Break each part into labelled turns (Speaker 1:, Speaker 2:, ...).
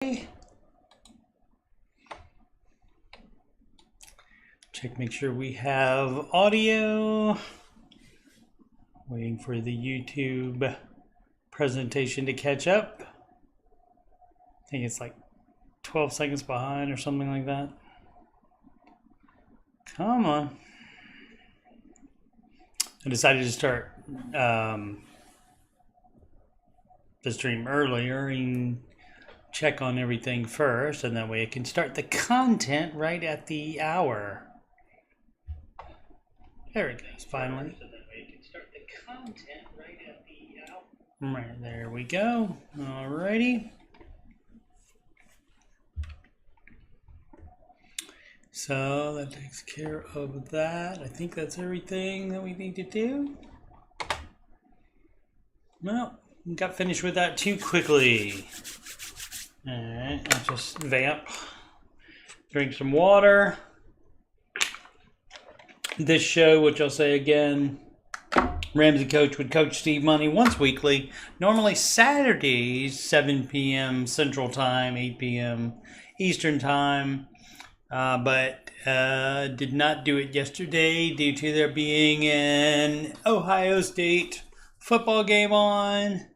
Speaker 1: Check, make sure we have audio. Waiting for the YouTube presentation to catch up. I think it's like 12 seconds behind or something like that. Come on. I decided to start the stream earlier and check on everything first, and that way I can start the content right at the hour. There it goes, finally. Right, there we go. Alrighty. So that takes care of that. I think that's everything that we need to do. Well, got finished with that too quickly. Alright, I'll just vamp. Drink some water. This show, which I'll say again, Ramsey Coach with Coach Steve Money once weekly. Normally Saturdays, 7 p.m. Central Time, 8 p.m. Eastern Time. But did not do it yesterday due to there being an Ohio State football game on.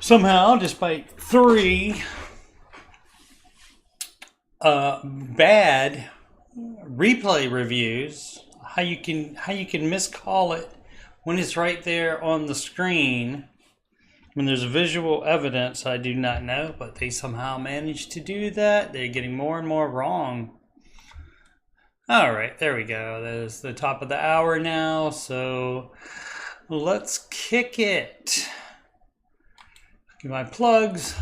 Speaker 1: Somehow, despite 3 bad replay reviews, how you can miscall it when it's right there on the screen when there's visual evidence, I do not know, but they somehow managed to do that. They're getting more and more wrong. All right, there we go. That is the top of the hour now, so let's kick it. Give my plugs.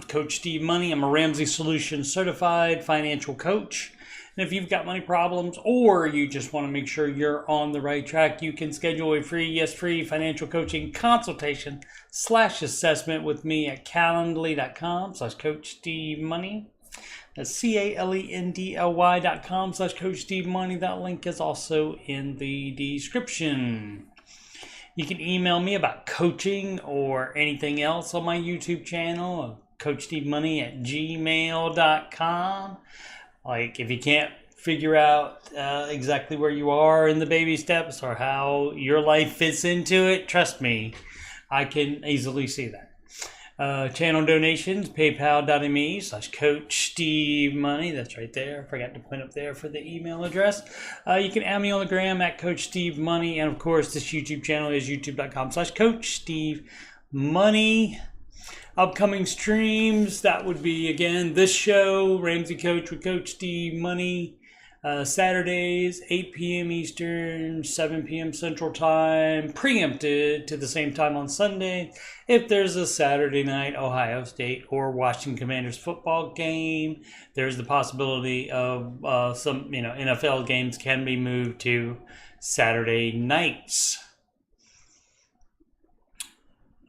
Speaker 1: Coach Steve Money. I'm a Ramsey Solutions certified financial coach. And if you've got money problems or you just want to make sure you're on the right track, you can schedule a free financial coaching consultation / assessment with me at calendly.com/Coach Steve Money. That's calendly.com/Coach Steve Money. That link is also in the description. You can email me about coaching or anything else on my YouTube channel, CoachSteveMoney@gmail.com. Like, if you can't figure out exactly where you are in the baby steps or how your life fits into it, trust me, I can easily see that. Channel donations, paypal.me/Coach Steve Money. That's right there. I forgot to put up there for the email address. You can add me on the gram at Coach Steve Money. And of course, this YouTube channel is youtube.com/Coach Steve Money. Upcoming streams, that would be, again, this show, Ramsey Coach with Coach Steve Money, Saturdays, 8 p.m. Eastern, 7 p.m. Central Time, preempted to the same time on Sunday. If there's a Saturday night Ohio State or Washington Commanders football game, there's the possibility of some, NFL games can be moved to Saturday nights.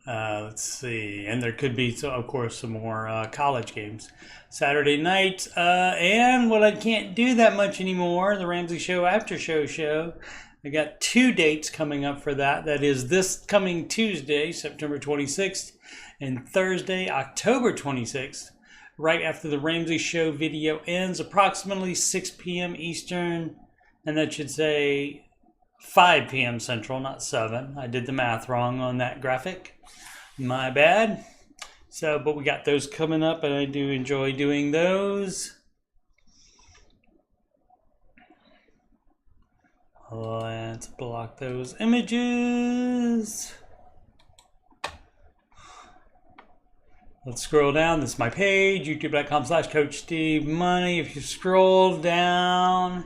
Speaker 1: Let's see, and there could be, of course, some more college games Saturday night. And what I can't do that much anymore, the Ramsey Show After Show. I got 2 dates coming up for that. That is this coming Tuesday, September 26th, and Thursday, October 26th, right after the Ramsey Show video ends, approximately 6 p.m. Eastern, and that should say 5 p.m. Central, not 7. I did the math wrong on that graphic. My bad. So, but we got those coming up, and I do enjoy doing those. Let's block those images. Let's scroll down. This is my page, youtube.com/Coach Steve Money. If you scroll down,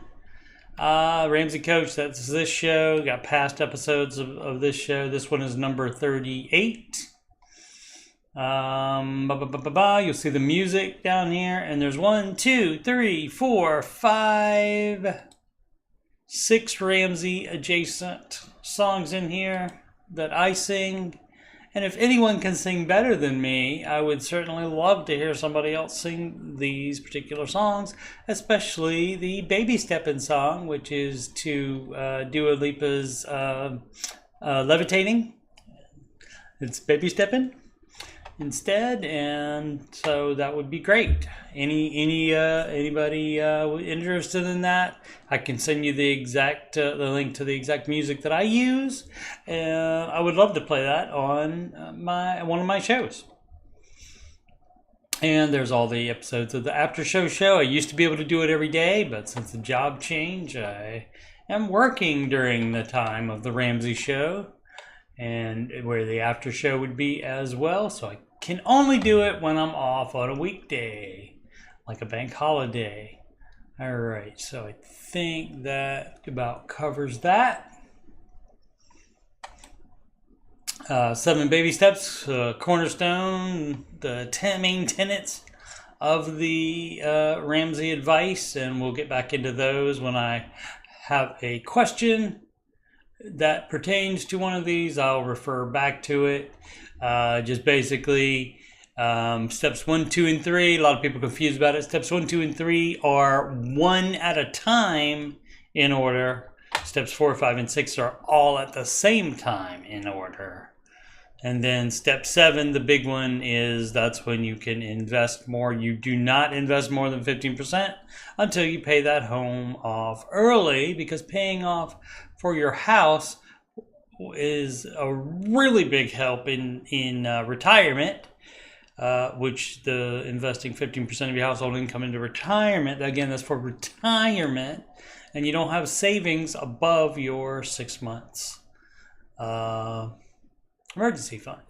Speaker 1: Ramsey Coach, that's this show. Got past episodes of this show. This one is number 38. You'll see the music down here, and there's 1, 2, 3, 4, 5, 6 Ramsey adjacent songs in here that I sing. And if anyone can sing better than me, I would certainly love to hear somebody else sing these particular songs, especially the Baby Steppin' song, which is to Dua Lipa's Levitating. It's Baby Steppin'. instead, and so that would be great. Anybody interested in that? I can send you the the link to the exact music that I use. I would love to play that on one of my shows. And there's all the episodes of the after show. I used to be able to do it every day, but since the job change, I am working during the time of the Ramsey show, and where the after show would be as well. So I can only do it when I'm off on a weekday, like a bank holiday. All right, so I think that about covers that. 7 baby steps, cornerstone, the 10 main tenets of the Ramsey advice, and we'll get back into those when I have a question that pertains to one of these. I'll refer back to it. Just basically, steps 1, 2, and 3. A lot of people are confused about it. Steps 1, 2, and 3 are one at a time in order. Steps 4, 5, and 6 are all at the same time in order. And then step 7, the big one, is that's when you can invest more. You do not invest more than 15% until you pay that home off early, because paying off for your house is a really big help in retirement, which the investing 15% of your household income into retirement, again, that's for retirement, and you don't have savings above your 6 months emergency fund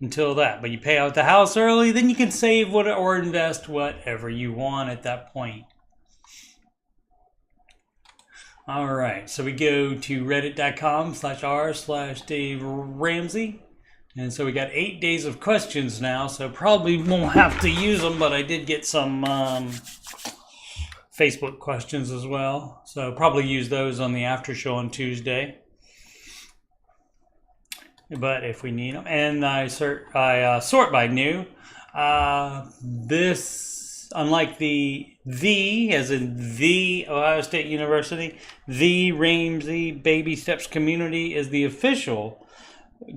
Speaker 1: until that. But you pay out the house early, then you can save or invest whatever you want at that point. All right, so we go to reddit.com/r/Dave Ramsey. And so we got 8 days of questions now, so probably won't have to use them, but I did get some Facebook questions as well. So probably use those on the after show on Tuesday, but if we need them. And I sort by new. This, unlike the as in the Ohio State University, the Ramsey Baby Steps Community is the official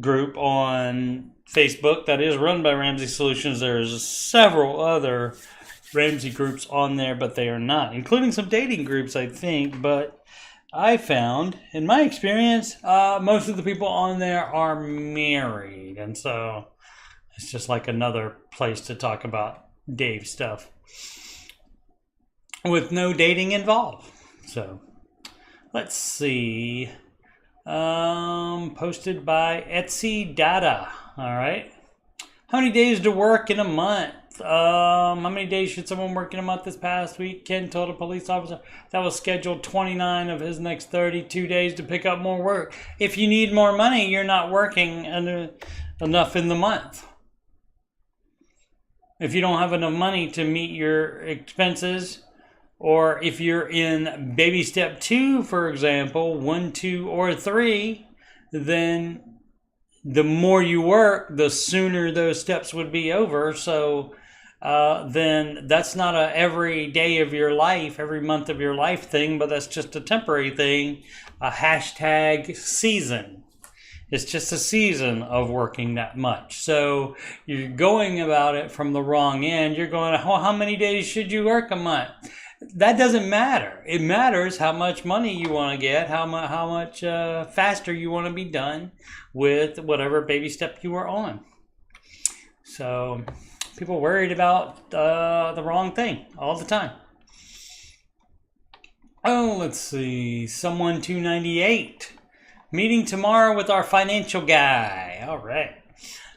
Speaker 1: group on Facebook that is run by Ramsey Solutions. There's several other Ramsey groups on there, but they are not, including some dating groups, I think. But I found, in my experience, most of the people on there are married, and so it's just like another place to talk about Dave stuff with no dating involved. So let's see. Posted by Etsy Data. All right. How many days to work in a month? How many days should someone work in a month this past week? Ken told a police officer that was scheduled 29 of his next 32 days to pick up more work. If you need more money, you're not working enough in the month. If you don't have enough money to meet your expenses, or if you're in baby step 2, for example, 1, 2, or 3, then the more you work, the sooner those steps would be over. So then that's not a every day of your life, every month of your life thing, but that's just a temporary thing, a hashtag season. It's just a season of working that much. So you're going about it from the wrong end. You're going, oh, how many days should you work a month? That doesn't matter. It matters how much money you want to get, how much faster you want to be done with whatever baby step you are on. So people are worried about the wrong thing all the time. Oh, let's see. Someone 298. Meeting tomorrow with our financial guy. All right.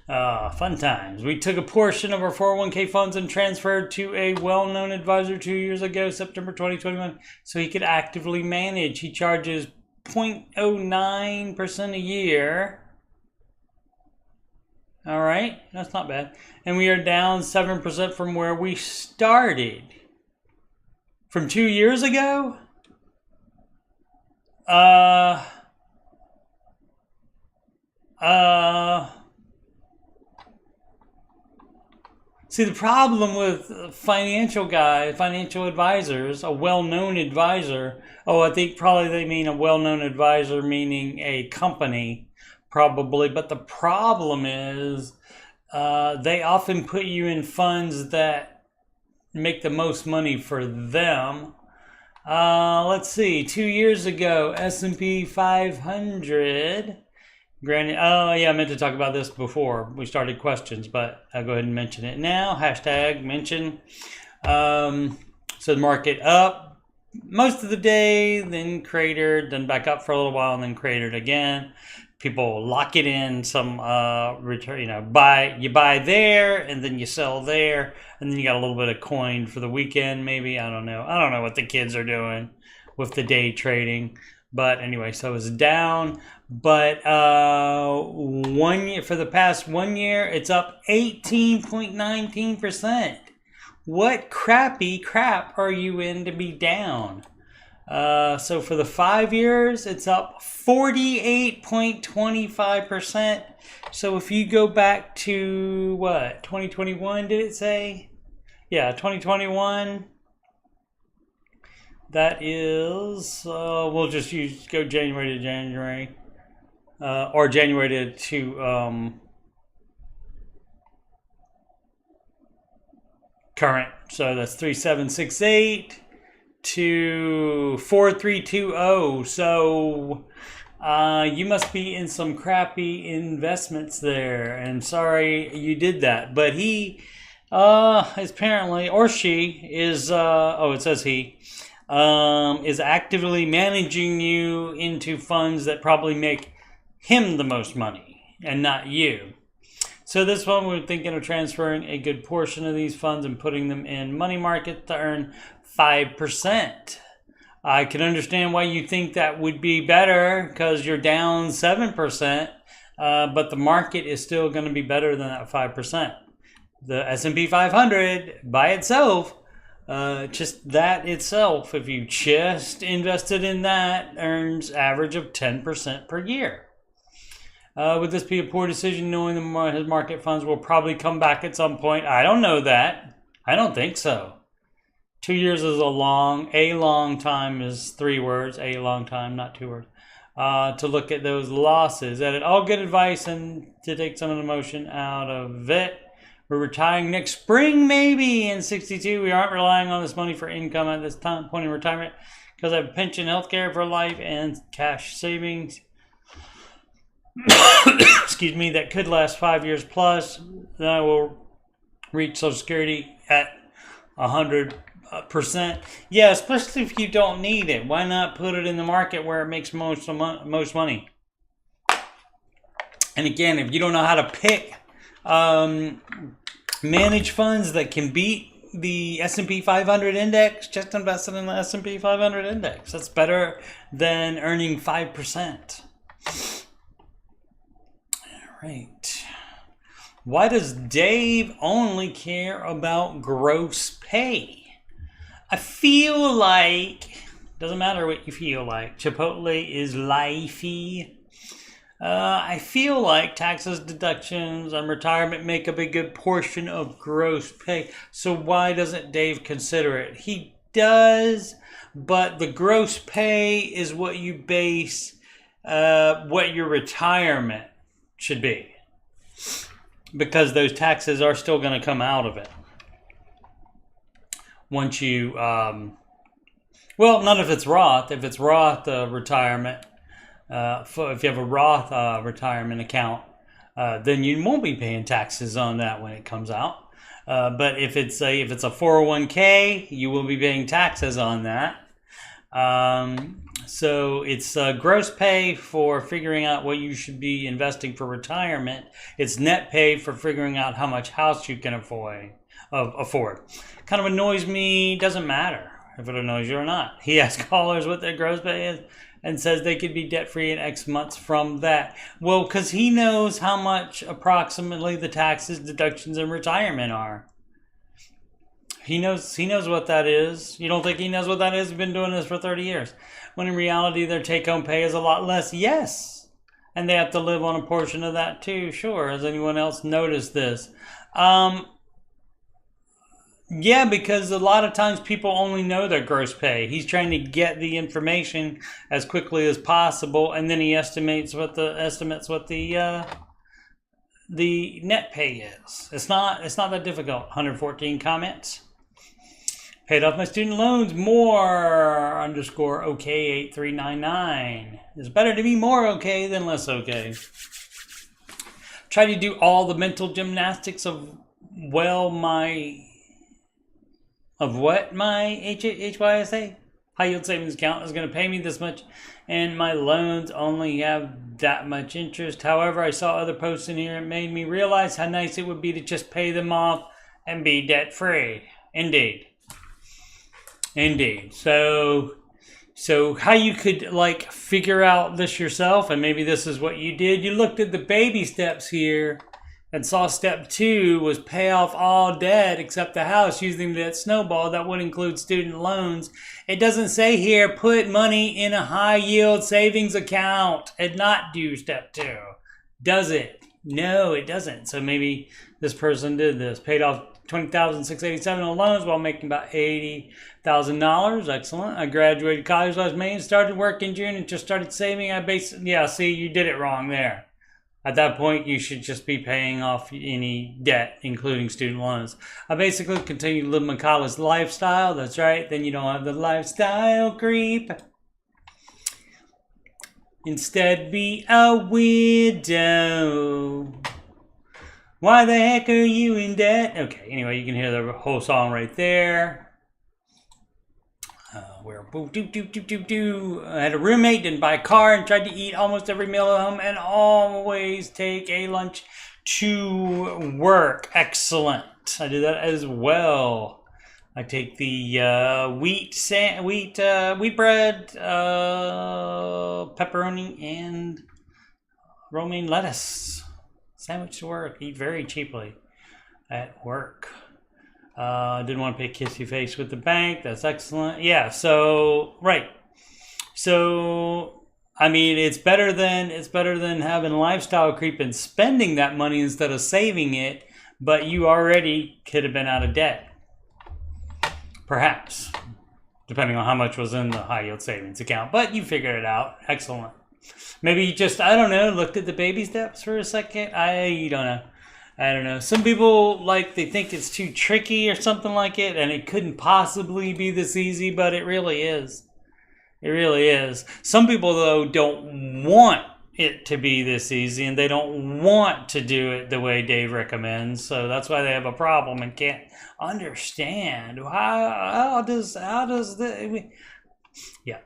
Speaker 1: Fun times. We took a portion of our 401k funds and transferred to a well-known advisor 2 years ago, September 2021, so he could actively manage. He charges 0.09% a year. All right, that's not bad. And we are down 7% from where we started. From 2 years ago? See, the problem with financial advisors, a well-known advisor, I think probably they mean a well-known advisor meaning a company, probably. But the problem is they often put you in funds that make the most money for them. Let's see, 2 years ago, S&P 500. Granted, oh yeah, I meant to talk about this before we started questions, but I'll go ahead and mention it now. Hashtag mention. So the market up most of the day, then cratered, then back up for a little while, and then cratered again. People lock it in some return, you buy there, and then you sell there, and then you got a little bit of coin for the weekend, maybe. I don't know what the kids are doing with the day trading. But anyway, so it's down. But 1 year, for the past 1 year, it's up 18.19%. What crappy crap are you in to be down? So for the 5 years, it's up 48.25%. So if you go back to what, 2021, did it say? Yeah, 2021. That is, we'll just go January to January, or January to current. So that's 3768 to 4320. So you must be in some crappy investments there, and sorry you did that. But he apparently, or she is, it says he, is actively managing you into funds that probably make him the most money and not you. So this one, we're thinking of transferring a good portion of these funds and putting them in money market to earn 5%. I can understand why you think that would be better because you're down 7%, but the market is still going to be better than that 5%. The S&P 500 by itself, just that itself, if you just invested in that, earns average of 10% per year. Would this be a poor decision knowing his market funds will probably come back at some point? I don't know that. I don't think so. 2 years is a long time is 3 words, a long time, not 2 words, to look at those losses. That it all good advice and to take some of the emotion out of it. We're retiring next spring, maybe in 62. We aren't relying on this money for income at this time point in retirement because I have pension, healthcare for life, and cash savings. Excuse me, that could last 5 years plus. Then I will reach Social Security at 100%. Yeah, especially if you don't need it. Why not put it in the market where it makes most money? And again, if you don't know how to pick manage funds that can beat the S&P 500 index, just invest in the S&P 500 index. That's better than earning 5%. All right. Why does Dave only care about gross pay? I feel like, doesn't matter what you feel like, Chipotle is lifey. I feel like taxes, deductions, and retirement make up a good portion of gross pay. So why doesn't Dave consider it? He does, but the gross pay is what you base what your retirement should be. Because those taxes are still going to come out of it. Once you, well, not if it's Roth. If it's Roth retirement, if you have a Roth retirement account, then you won't be paying taxes on that when it comes out. But if it's a 401k, you will be paying taxes on that. So it's gross pay for figuring out what you should be investing for retirement. It's net pay for figuring out how much house you can afford. Kind of annoys me. Doesn't matter if it annoys you or not. He asks callers what their gross pay is and says they could be debt-free in X months from that. Well, because he knows how much approximately the taxes, deductions, and retirement are. He knows what that is. You don't think he knows what that is? He's been doing this for 30 years. When in reality, their take-home pay is a lot less. Yes. And they have to live on a portion of that too. Sure. Has anyone else noticed this? Yeah, because a lot of times people only know their gross pay. He's trying to get the information as quickly as possible, and then he estimates what the the net pay is. It's not that difficult. 114 comments. Paid off my student loans more underscore okay 8399. It's better to be more okay than less okay. Try to do all the mental gymnastics of what my HYSA high yield savings account is going to pay me this much, and my loans only have that much interest. However, I saw other posts in here. It made me realize how nice it would be to just pay them off and be debt free. Indeed. So how you could like figure out this yourself, and maybe this is what you did. You looked at the baby steps here and saw step 2 was pay off all debt except the house using that snowball. That would include student loans. It doesn't say here put money in a high yield savings account and not do step 2. Does it? No, it doesn't. So maybe this person did this. Paid off $20,687 in loans while making about $80,000. Excellent. I graduated college last May and started work in June and just started saving. See, you did it wrong there. At that point, you should just be paying off any debt, including student loans. I basically continue to live my college lifestyle. That's right. Then you don't have the lifestyle creep. Instead, be a widow. Why the heck are you in debt? Okay, anyway, you can hear the whole song right there. I had a roommate, didn't buy a car, and tried to eat almost every meal at home, and always take a lunch to work. Excellent. I do that as well. I take the wheat bread, pepperoni, and romaine lettuce sandwich to work. Eat very cheaply at work. Didn't want to pay kissy face with the bank. That's excellent. Yeah. So right. So I mean, it's better than having lifestyle creep and spending that money instead of saving it. But you already could have been out of debt, perhaps, depending on how much was in the high yield savings account. But you figured it out. Excellent. Maybe you just, I don't know, looked at the baby steps for a second. I don't know. Some people, like, they think it's too tricky or something like it, and it couldn't possibly be this easy, but it really is. It really is. Some people, though, don't want it to be this easy, and they don't want to do it the way Dave recommends, so that's why they have a problem and can't understand. How does the... Yeah.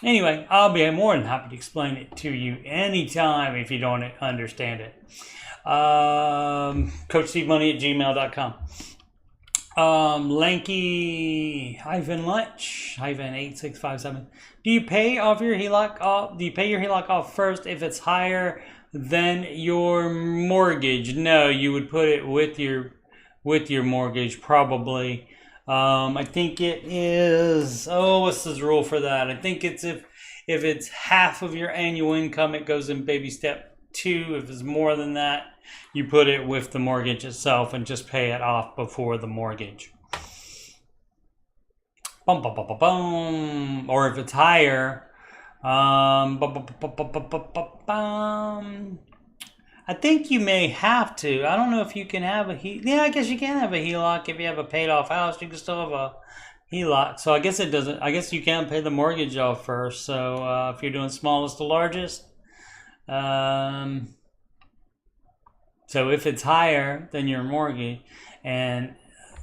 Speaker 1: Anyway, I'll be more than happy to explain it to you anytime if you don't understand it. CoachSteveMoney@gmail.com. Lanky-lunch-8657. Do you pay off your HELOC off? Do you pay your HELOC off first if it's higher than your mortgage? No, you would put it with your mortgage probably. I think it is. Oh, what's the rule for that? I think it's if it's half of your annual income, it goes in baby step 2. If it's more than that, you put it with the mortgage itself and just pay it off before the mortgage. Bum, bum, bum, bum, bum. Or if it's higher, I think you may have to. I don't know if you can have a yeah, I guess you can have a HELOC if you have a paid off house. You can still have a HELOC. So I guess it doesn't. I guess you can't pay the mortgage off first. So if you're doing smallest to largest, so if it's higher than your mortgage, and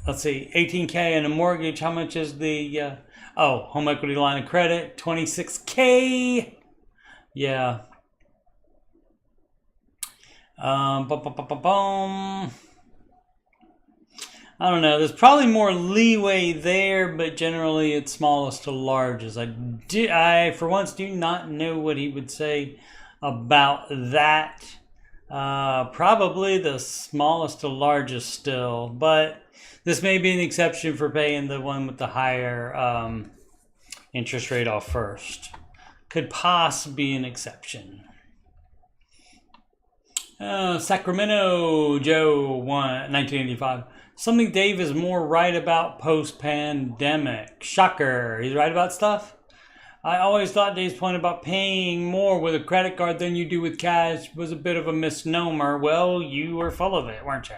Speaker 1: let's see, 18K in a mortgage, how much is the home equity line of credit? 26K. Yeah. I don't know. There's probably more leeway there, but generally it's smallest to largest. I for once do not know what he would say about that. Probably the smallest to largest still, but this may be an exception for paying the one with the higher interest rate off first. Could possibly be an exception. Sacramento Joe 1985. Something Dave is more right about post-pandemic. Shocker. He's right about stuff? I always thought Dave's point about paying more with a credit card than you do with cash was a bit of a misnomer. Well, you were full of it, weren't you?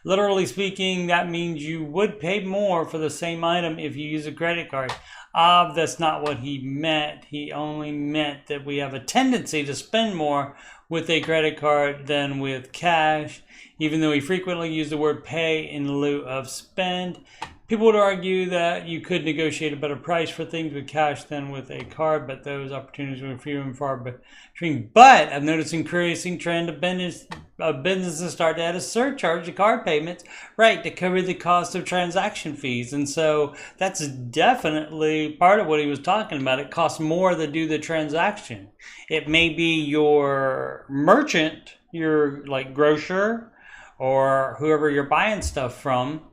Speaker 1: Literally speaking, that means you would pay more for the same item if you use a credit card. That's not what he meant. He only meant that we have a tendency to spend more with a credit card than with cash, even though he frequently used the word pay in lieu of spend. People would argue that you could negotiate a better price for things with cash than with a card, but those opportunities were few and far between. But I've noticed an increasing trend of businesses start to add a surcharge to card payments, right, to cover the cost of transaction fees. And so that's definitely part of what he was talking about. It costs more to do the transaction. It may be your merchant, your like grocer, or whoever you're buying stuff from,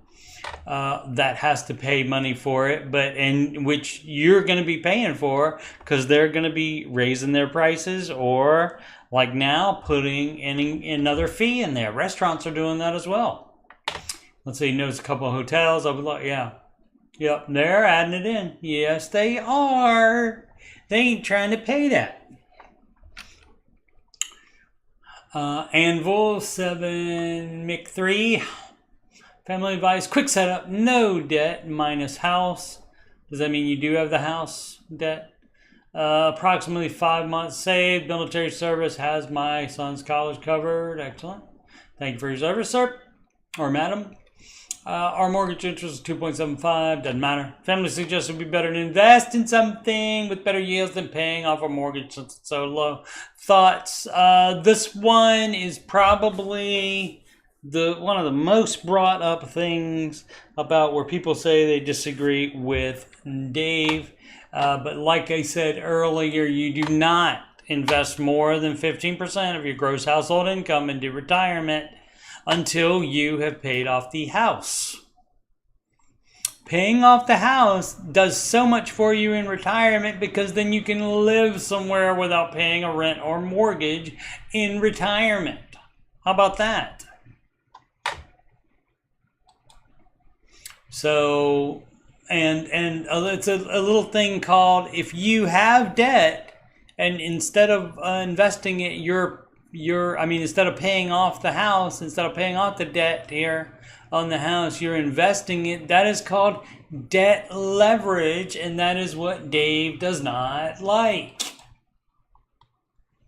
Speaker 1: that has to pay money for it, but in which you're going to be paying for because they're going to be raising their prices, or like now putting another fee in there. Restaurants are doing that as well. Let's say he knows a couple of hotels. I would like, yeah, yep, they're adding it in. Yes, they are. They ain't trying to pay that. Anvil 7 Mic 3. Family advice, quick setup, no debt, minus house. Does that mean you do have the house debt? Approximately 5 months saved. Military service has my son's college covered. Excellent. Thank you for your service, sir or madam. Our mortgage interest is 2.75. Doesn't matter. Family suggests it would be better to invest in something with better yields than paying off a mortgage since it's so low. Thoughts? This one is probably one of the most brought up things about where people say they disagree with Dave. But like I said earlier, you do not invest more than 15% of your gross household income into retirement until you have paid off the house. Paying off the house does so much for you in retirement because then you can live somewhere without paying a rent or mortgage in retirement. How about that? So, and it's a little thing called, if you have debt and instead of investing it, instead of paying off the house, instead of paying off the debt here on the house, you're investing it. That is called debt leverage, and that is what Dave does not like.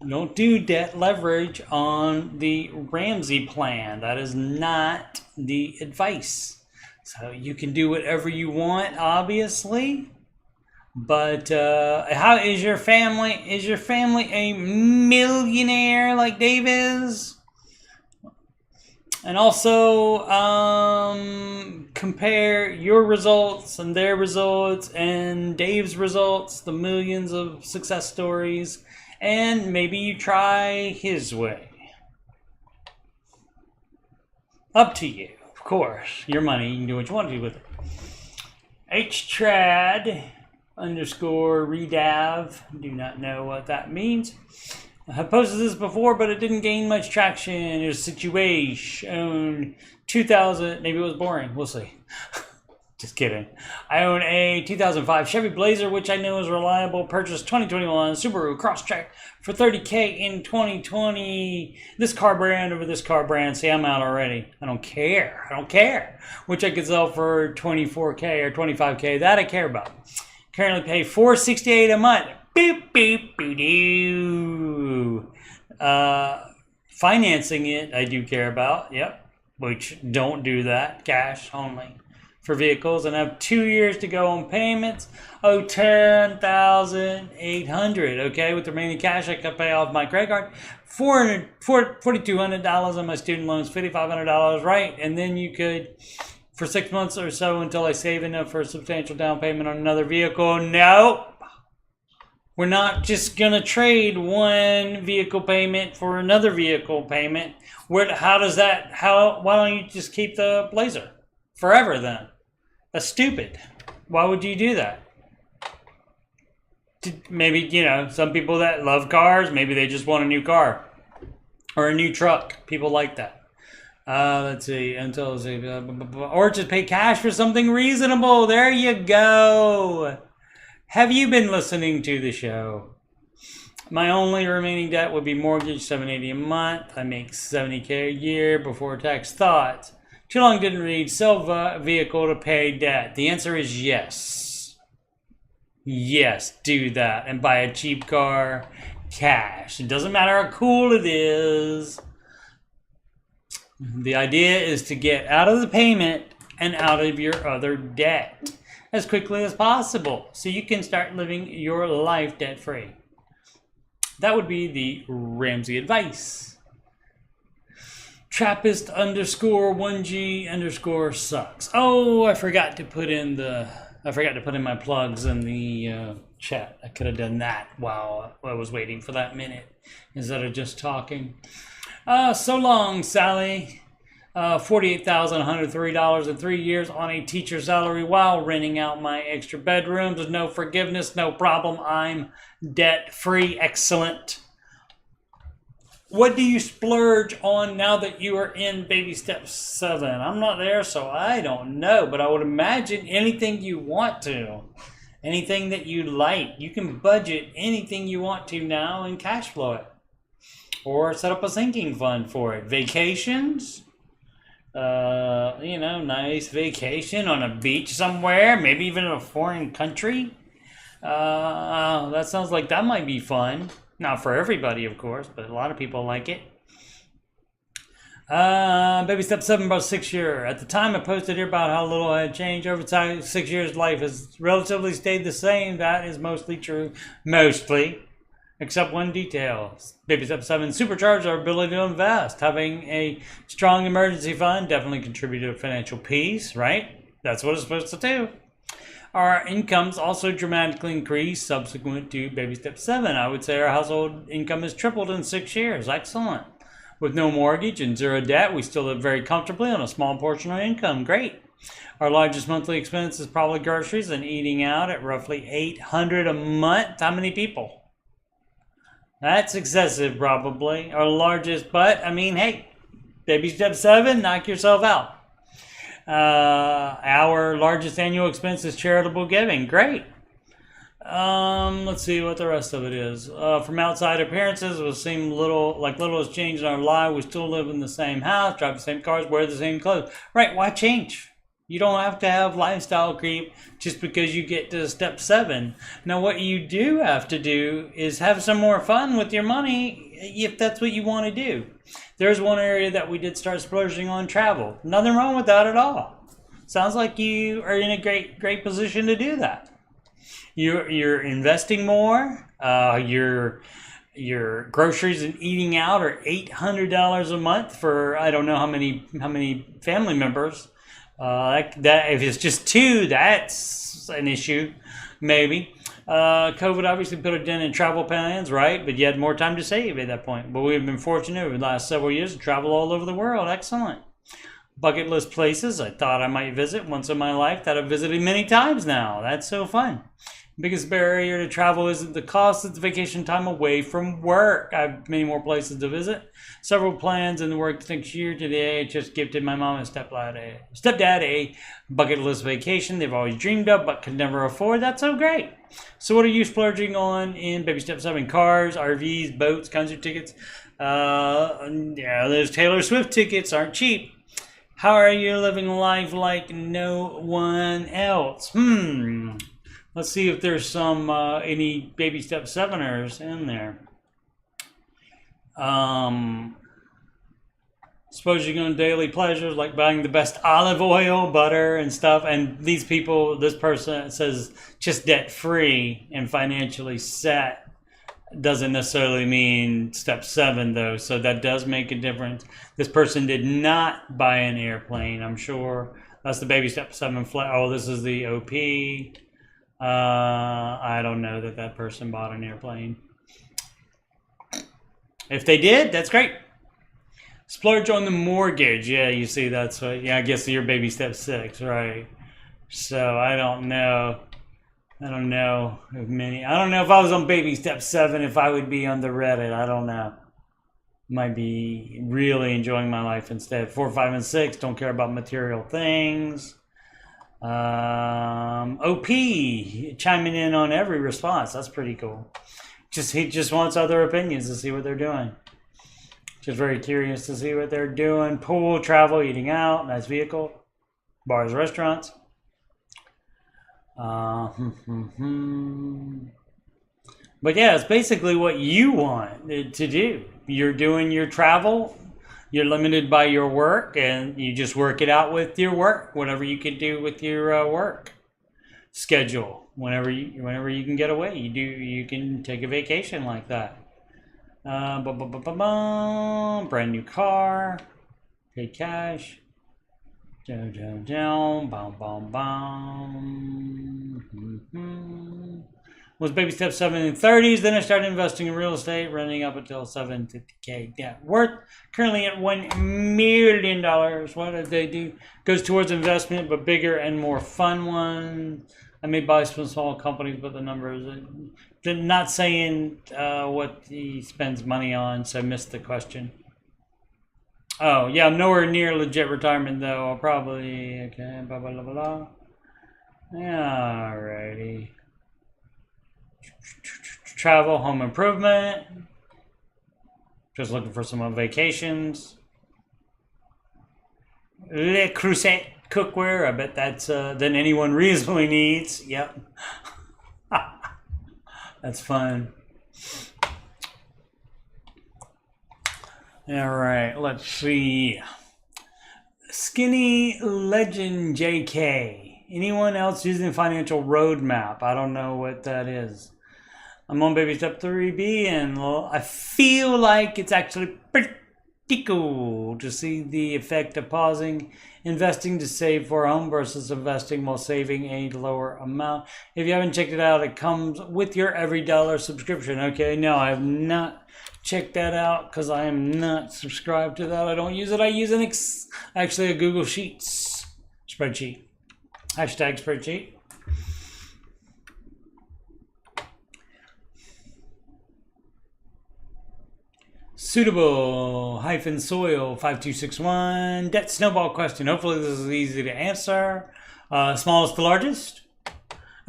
Speaker 1: Don't do debt leverage on the Ramsey plan. That is not the advice. So you can do whatever you want, obviously. But how is your family? Is your family a millionaire like Dave is? And also compare your results and their results and Dave's results, the millions of success stories, and maybe you try his way. Up to you. Of course, your money, you can do what you want to do with it. HTRAD _redav, do not know what that means. I have posted this before, but it didn't gain much traction. There's a situation. 2000, maybe it was boring, we'll see. Just kidding. I own a 2005 Chevy Blazer, which I know is reliable. Purchased 2021 Subaru Crosstrek for $30K in 2020. This car brand over this car brand. See, I'm out already. I don't care. I don't care. Which I could sell for $24K or $25K. That I care about. Currently pay $468 a month. Beep, beep, beep, doo. Financing it, I do care about. Yep. Which don't do that. Cash only. For vehicles, and I have 2 years to go on payments. Oh, $10,800. Okay, with the remaining cash, I can pay off my credit card. $4,200 on my student loans, $5,500, right? And then you could, for 6 months or so, until I save enough for a substantial down payment on another vehicle. Nope. We're not just gonna trade one vehicle payment for another vehicle payment. Why don't you just keep the Blazer forever then? That's stupid. Why would you do that? Maybe, some people that love cars, maybe they just want a new car or a new truck. People like that. Let's see, or just pay cash for something reasonable. There you go. Have you been listening to the show? My only remaining debt would be mortgage, $780 a month. I make $70K a year before tax. Thoughts? Too long didn't read. Sell vehicle to pay debt. The answer is yes. Yes, do that and buy a cheap car, cash. It doesn't matter how cool it is. The idea is to get out of the payment and out of your other debt as quickly as possible so you can start living your life debt-free. That would be the Ramsey advice. Trappist _1G_ sucks. Oh, I forgot to put in my plugs in the chat. I could have done that while I was waiting for that minute instead of just talking. So long, Sally. $48,103 in 3 years on a teacher salary while renting out my extra bedrooms. No forgiveness, no problem. I'm debt-free. Excellent. What do you splurge on now that you are in baby step 7? I'm not there, so I don't know. But I would imagine anything you want to. Anything that you like. You can budget anything you want to now and cash flow it. Or set up a sinking fund for it. Vacations. Nice vacation on a beach somewhere. Maybe even in a foreign country. That sounds like that might be fun. Not for everybody, of course, but a lot of people like it. Baby step 7, about 6 years. At the time I posted here about how little I had changed over time. 6 years life has relatively stayed the same. That is mostly true. Mostly. Except one detail. Baby step 7 supercharged our ability to invest. Having a strong emergency fund definitely contributed to financial peace, right? That's what it's supposed to do. Our incomes also dramatically increased subsequent to baby step 7. I would say our household income has tripled in 6 years. Excellent. With no mortgage and zero debt, we still live very comfortably on a small portion of our income. Great. Our largest monthly expense is probably groceries and eating out at roughly $800 a month. How many people? That's excessive, probably. Our largest, but, I mean, hey, baby step 7, knock yourself out. Our largest annual expense is charitable giving. Great. Let's see what the rest of it is. From outside appearances, it will seem little has changed in our life. We still live in the same house, drive the same cars, wear the same clothes. Right, why change? You don't have to have lifestyle creep just because you get to step 7. Now, what you do have to do is have some more fun with your money if that's what you want to do. There's one area that we did start splurging on: travel. Nothing wrong with that at all. Sounds like you are in a great position to do that. You're investing more. Your groceries and eating out are $800 a month for I don't know how many family members. That if it's just 2, that's an issue, maybe. COVID obviously put a dent in travel plans, right? But you had more time to save at that point. But we've been fortunate over the last several years to travel all over the world. Excellent. Bucket list places I thought I might visit once in my life that I've visited many times now. That's so fun. Biggest barrier to travel isn't the cost, it's the vacation time away from work. I have many more places to visit. Several plans in the works next year. Today I just gifted my mom and stepdad a bucket list vacation they've always dreamed of but could never afford. That's so great. So what are you splurging on in baby step 7? Cars, RVs, boats, concert tickets. Those Taylor Swift tickets aren't cheap. How are you living life like no one else? Let's see if there's some any baby step 7ers in there. Suppose you're going daily pleasures like buying the best olive oil, butter, and stuff. And this person says just debt free and financially set. Doesn't necessarily mean step 7 though, so that does make a difference. This person did not buy an airplane, I'm sure. That's the baby step 7 flat. Oh, this is the OP. I don't know that person bought an airplane. If they did, that's great. Splurge on the mortgage. Yeah, you see, that's what. Yeah, I guess you're baby step 6, right? So I don't know. I don't know if I was on baby step 7, if I would be on the Reddit. I don't know. Might be really enjoying my life instead. 4, 5, and 6 don't care about material things. OP chiming in on every response. That's pretty cool. He just wants other opinions to see what they're doing. Just very curious to see what they're doing. Pool, travel, eating out, nice vehicle, bars, restaurants. But yeah, it's basically what you want to do. You're doing your travel. You're limited by your work, and you just work it out with your work. Whatever you can do with your work schedule. Whenever you can get away, you can take a vacation like that. Brand new car, pay cash. Was baby step 7 in 30s. Then I started investing in real estate, running up until $750K net worth. Currently at $1 million. What did they do? Goes towards investment, but bigger and more fun ones. I may buy some small companies, but the numbers. They're not saying what he spends money on, so I missed the question. Oh, yeah, I'm nowhere near legit retirement, though. I'll probably, okay, blah, blah, blah, blah. Yeah, alrighty. Travel, home improvement. Just looking for some vacations. Le Creuset cookware. I bet that's than anyone reasonably needs. Yep. That's fun. All right, let's see. Skinny Legend JK. Anyone else using financial roadmap? I don't know what that is. I'm on baby step 3B, and I feel like it's actually pretty cool to see the effect of pausing investing to save for a home versus investing while saving a lower amount. If you haven't checked it out, it comes with your every dollar subscription. Okay, no, I have not checked that out because I am not subscribed to that. I don't use it. I use actually a Google Sheets spreadsheet. Hashtag spreadsheet. Suitable -soil 5261 debt snowball question. Hopefully this is easy to answer. Smallest to largest.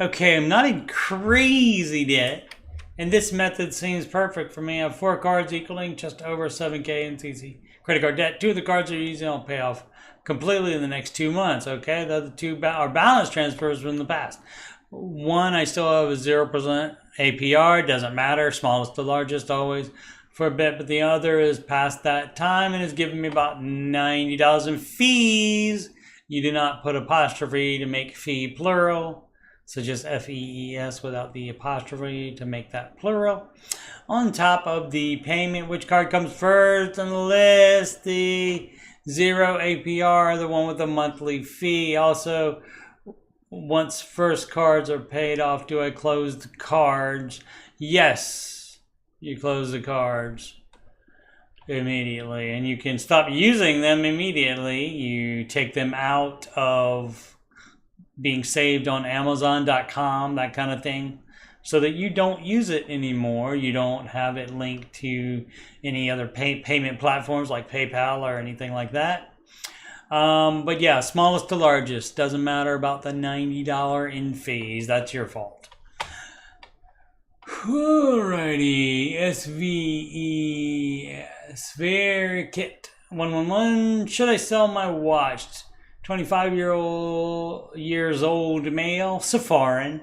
Speaker 1: Okay, I'm not in crazy debt, and this method seems perfect for me. I have 4 cards equaling just over 7K in CC credit card debt. 2 of the cards are easy. I'll pay off completely in the next 2 months. Okay, the other 2 are balance transfers from the past. 1 I still have a 0% APR. Doesn't matter. Smallest to largest always. For a bit, but the other is past that time and is giving me about $90 in fees. You do not put apostrophe to make fee plural, so just FEES without the apostrophe to make that plural. On top of the payment, which card comes first on the list? The 0 APR, the one with the monthly fee. Also, once first cards are paid off, do I close the cards? Yes. You close the cards immediately, and you can stop using them immediately. You take them out of being saved on Amazon.com, that kind of thing, so that you don't use it anymore. You don't have it linked to any other payment platforms like PayPal or anything like that. But yeah, smallest to largest. Doesn't matter about the $90 in fees. That's your fault. Alrighty, SVES, Very Kit 111. Should I sell my watch? 25-years old male, Safarin.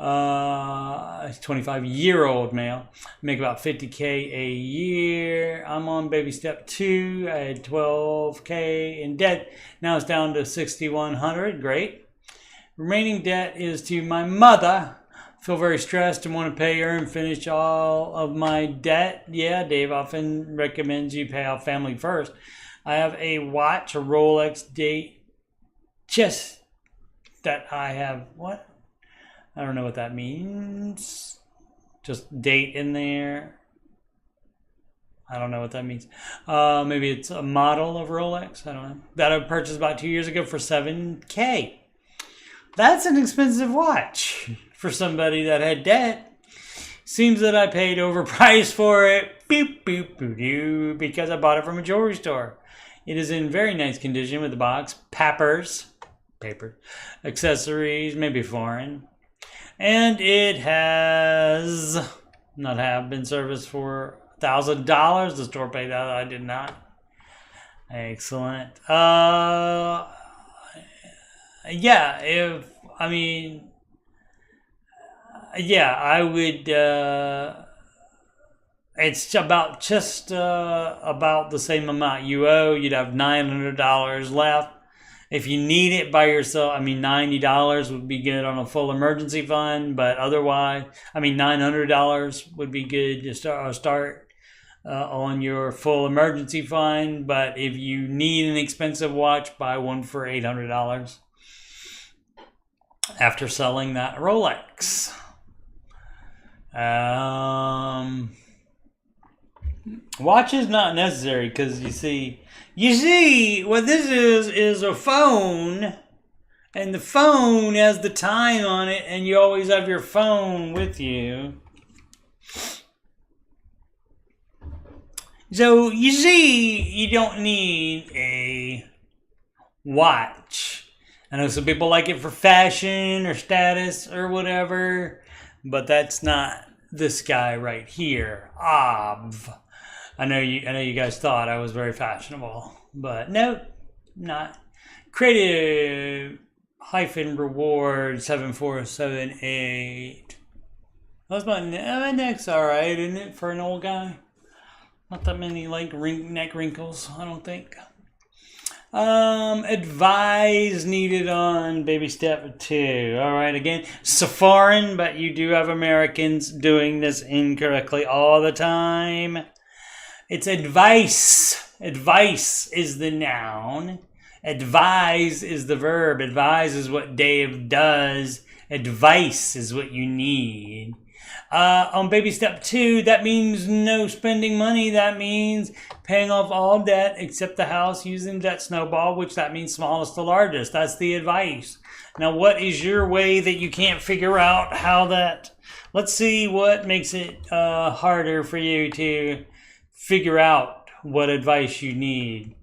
Speaker 1: 25-year-old male. Make about 50K a year. I'm on baby step 2. I had 12K in debt. Now it's down to 6,100. Great. Remaining debt is to my mother. Feel very stressed and want to pay her and finish all of my debt. Yeah, Dave often recommends you pay off family first. I have a watch, a Rolex date, just that I have, what? I don't know what that means. Just date in there. I don't know what that means. Maybe it's a model of Rolex. I don't know. That I purchased about 2 years ago for 7K. That's an expensive watch for somebody that had debt. Seems that I paid overpriced for it. Boop, boop, boop, doo, because I bought it from a jewelry store. It is in very nice condition with the box. Pappers. paper accessories, maybe foreign. And it has not have been serviced for $1,000. The store paid that. I did not. Excellent. Yeah, I would. It's about about the same amount you owe. You'd have $900 left. If you need it by yourself, $90 would be good on a full emergency fund. But otherwise, $900 would be good to start on your full emergency fund. But if you need an expensive watch, buy one for $800 after selling that Rolex. Watch is not necessary because you see what this is a phone, and the phone has the time on it, and you always have your phone with you. So you see, you don't need a watch. I know some people like it for fashion or status or whatever, but that's not this guy right here. I know you guys thought I was very fashionable, but no, not. Creative-reward 7478. That's my neck's alright, isn't it, for an old guy? Not that many neck wrinkles, I don't think. Advise needed on baby step 2. Alright, again, it's foreign, but you do have Americans doing this incorrectly all the time. It's advice. Advice is the noun. Advise is the verb. Advise is what Dave does. Advice is what you need. On baby step 2, that means no spending money. That means paying off all debt except the house using debt snowball, which that means smallest to largest. That's the advice. Now, what is your way that you can't figure out how that... Let's see what makes it harder for you to figure out what advice you need.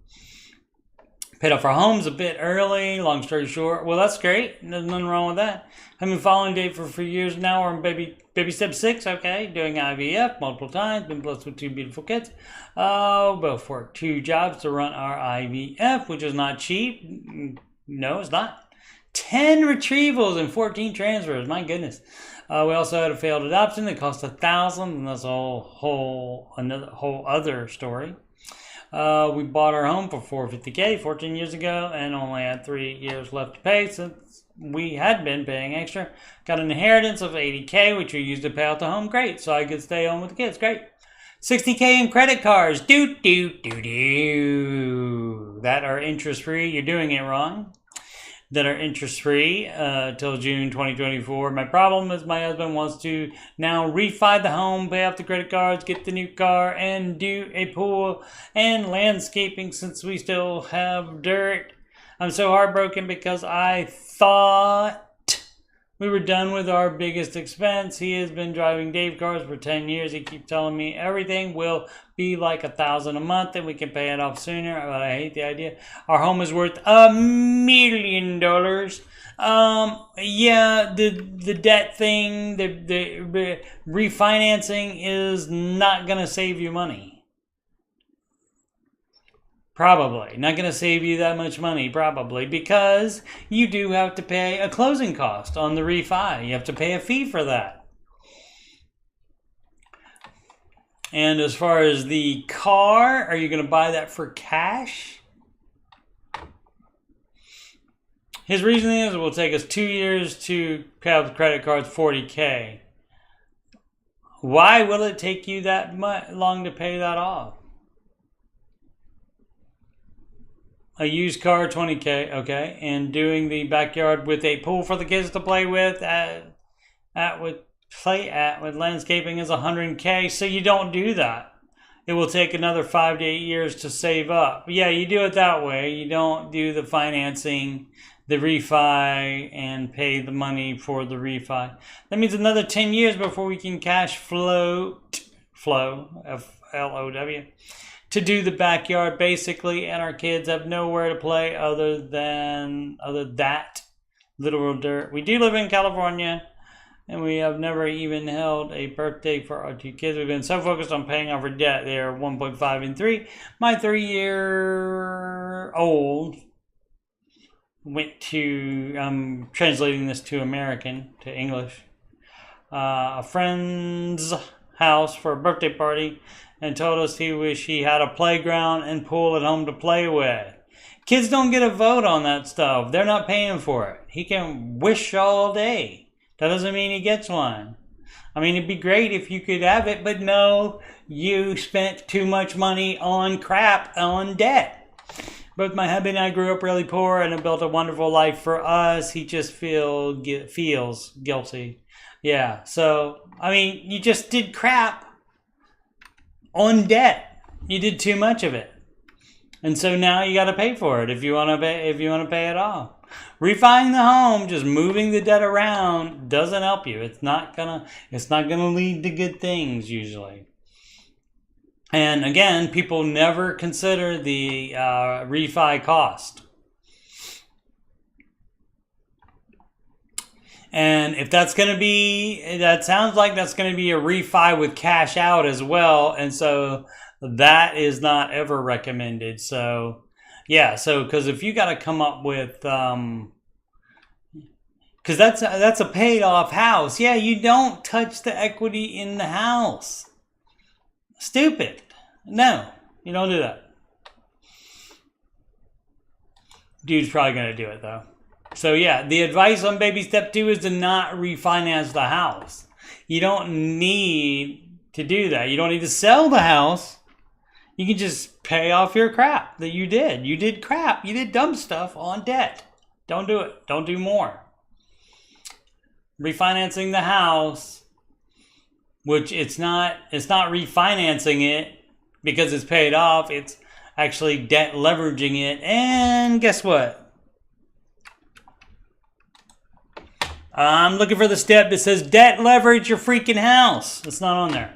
Speaker 1: Paid off our homes a bit early. Long story short, well, that's great. There's nothing wrong with that. I've been following Dave for 3 years now. We're on baby step 6. Okay, doing IVF multiple times. Been blessed with 2 beautiful kids. Both work 2 jobs to run our IVF, which is not cheap. No, it's not. 10 retrievals and 14 transfers. My goodness. We also had a failed adoption that cost $1,000, and that's a whole other story. We bought our home for $450K 14 years ago, and only had 3 years left to pay since we had been paying extra. Got an inheritance of $80K, which we used to pay out the home. Great, so I could stay home with the kids. Great. $60K in credit cards. That are interest free. You're doing it wrong. That are interest-free till June 2024. My problem is my husband wants to now refi the home, pay off the credit cards, get the new car, and do a pool and landscaping since we still have dirt. I'm so heartbroken because I thought we were done with our biggest expense. He has been driving Dave cars for 10 years. He keeps telling me everything will be like $1,000 a month and we can pay it off sooner. But I hate the idea. Our home is worth $1 million. Yeah, the debt thing, the refinancing is not going to save you money. Probably. Not going to save you that much money, probably, because you do have to pay a closing cost on the refi. You have to pay a fee for that. And as far as the car, are you going to buy that for cash? His reasoning is it will take us 2 years to pay off the credit cards, $40K. Why will it take you that long to pay that off? A used car, $20K, okay, and doing the backyard with a pool for the kids to play with, with landscaping is $100K. So you don't do that. It will take another 5 to 8 years to save up. But yeah, you do it that way. You don't do the financing, the refi, and pay the money for the refi. That means another 10 years before we can cash flow, F-L-O-W. to do the backyard basically, and our kids have nowhere to play other that literal dirt. We do live in California, and we have never even held a birthday for our 2 kids. We've been so focused on paying off our debt. They are 1.5 and 3. My 3-year-old went to, translating this to English, a friend's house for a birthday party, and told us he wished he had a playground and pool at home to play with. Kids don't get a vote on that stuff. They're not paying for it. He can wish all day. That doesn't mean he gets one. I mean, it'd be great if you could have it, but no, you spent too much money on crap, on debt. Both my hubby and I grew up really poor and have built a wonderful life for us. He just feels guilty. Yeah, so, I mean, you just did crap on debt. You did too much of it. And so now you got to pay for it if you want to pay it off. Refining the home, just moving the debt around, doesn't help you. It's not gonna lead to good things usually. And again, people never consider the refi cost. And if that sounds like that's going to be a refi with cash out as well. And so that is not ever recommended. So, yeah. So, because if you got to come up with, because that's a paid off house. Yeah, you don't touch the equity in the house. Stupid. No, you don't do that. Dude's probably going to do it though. So yeah, the advice on baby step 2 is to not refinance the house. You don't need to do that. You don't need to sell the house. You can just pay off your crap that you did. You did crap. You did dumb stuff on debt. Don't do it. Don't do more. Refinancing the house, which it's not refinancing it because it's paid off. It's actually debt leveraging it. And guess what? I'm looking for the step that says debt leverage your freaking house. It's not on there.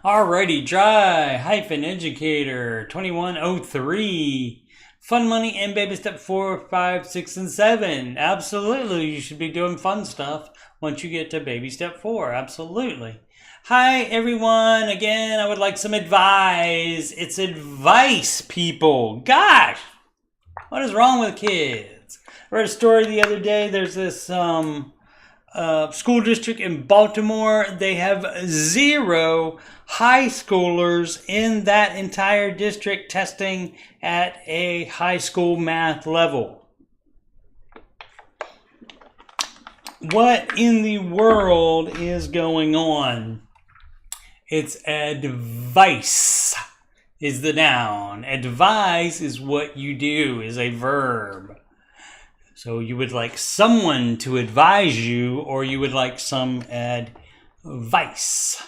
Speaker 1: Alrighty, dry-educator 2103. Fun money and baby step 4, 5, 6, and 7. Absolutely, you should be doing fun stuff once you get to baby step 4. Absolutely. Hi, everyone. Again, I would like some advice. It's advice, people. Gosh, what is wrong with kids? I read a story the other day. There's this school district in Baltimore. They have 0 high schoolers in that entire district testing at a high school math level. What in the world is going on? It's advice is the noun. Advice is what you do, is a verb. So you would like someone to advise you, or you would like some advice.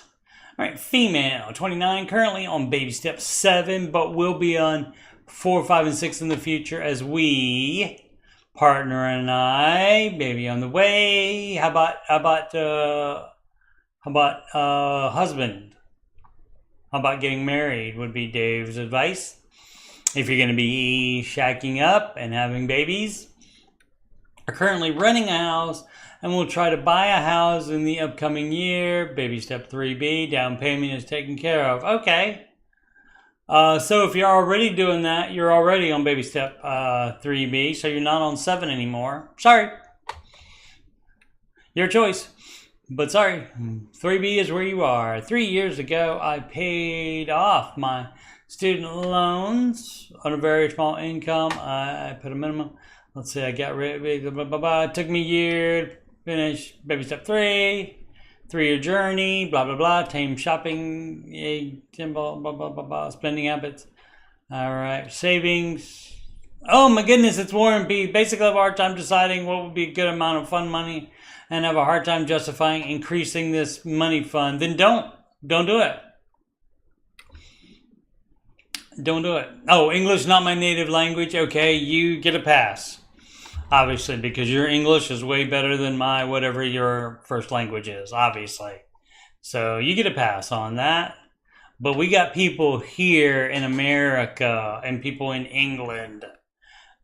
Speaker 1: All right, female, 29, currently on baby step 7, but will be on 4, 5, and 6 in the future as we, partner and I, baby on the way. How about husband? How about getting married would be Dave's advice. If you're going to be shacking up and having babies, are currently renting a house and will try to buy a house in the upcoming year. Baby step 3B, down payment is taken care of. Okay. So if you're already doing that, you're already on baby step 3B, so you're not on 7 anymore. Sorry. Your choice. But sorry, 3B is where you are. 3 years ago, I paid off my student loans on a very small income. I put a minimum. Let's see, I got rid of it. It took me a year to finish baby step 3. 3-year journey, blah, blah, blah. Tame shopping, blah, blah, blah, blah, blah. Spending habits. All right, savings. Oh my goodness, it's Warren B. Basically, I have a hard time deciding what would be a good amount of fun money and have a hard time justifying increasing this money fund. Then don't do it. Don't do it. Oh, English not my native language. Okay, you get a pass. Obviously, because your English is way better than my whatever your first language is, obviously. So you get a pass on that. But we got people here in America and people in England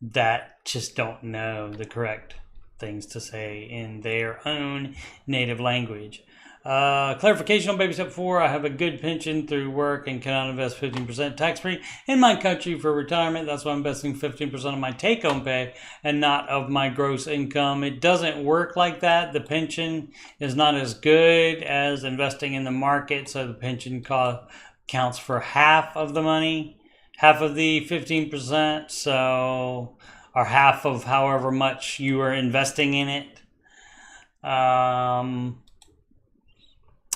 Speaker 1: that just don't know the correct things to say in their own native language. Clarification on baby step 4. I have a good pension through work and cannot invest 15% tax-free in my country for retirement. That's why I'm investing 15% of my take-home pay and not of my gross income. It doesn't work like that. The pension is not as good as investing in the market, so the pension counts for half of the money, half of the 15%, so or half of however much you are investing in it.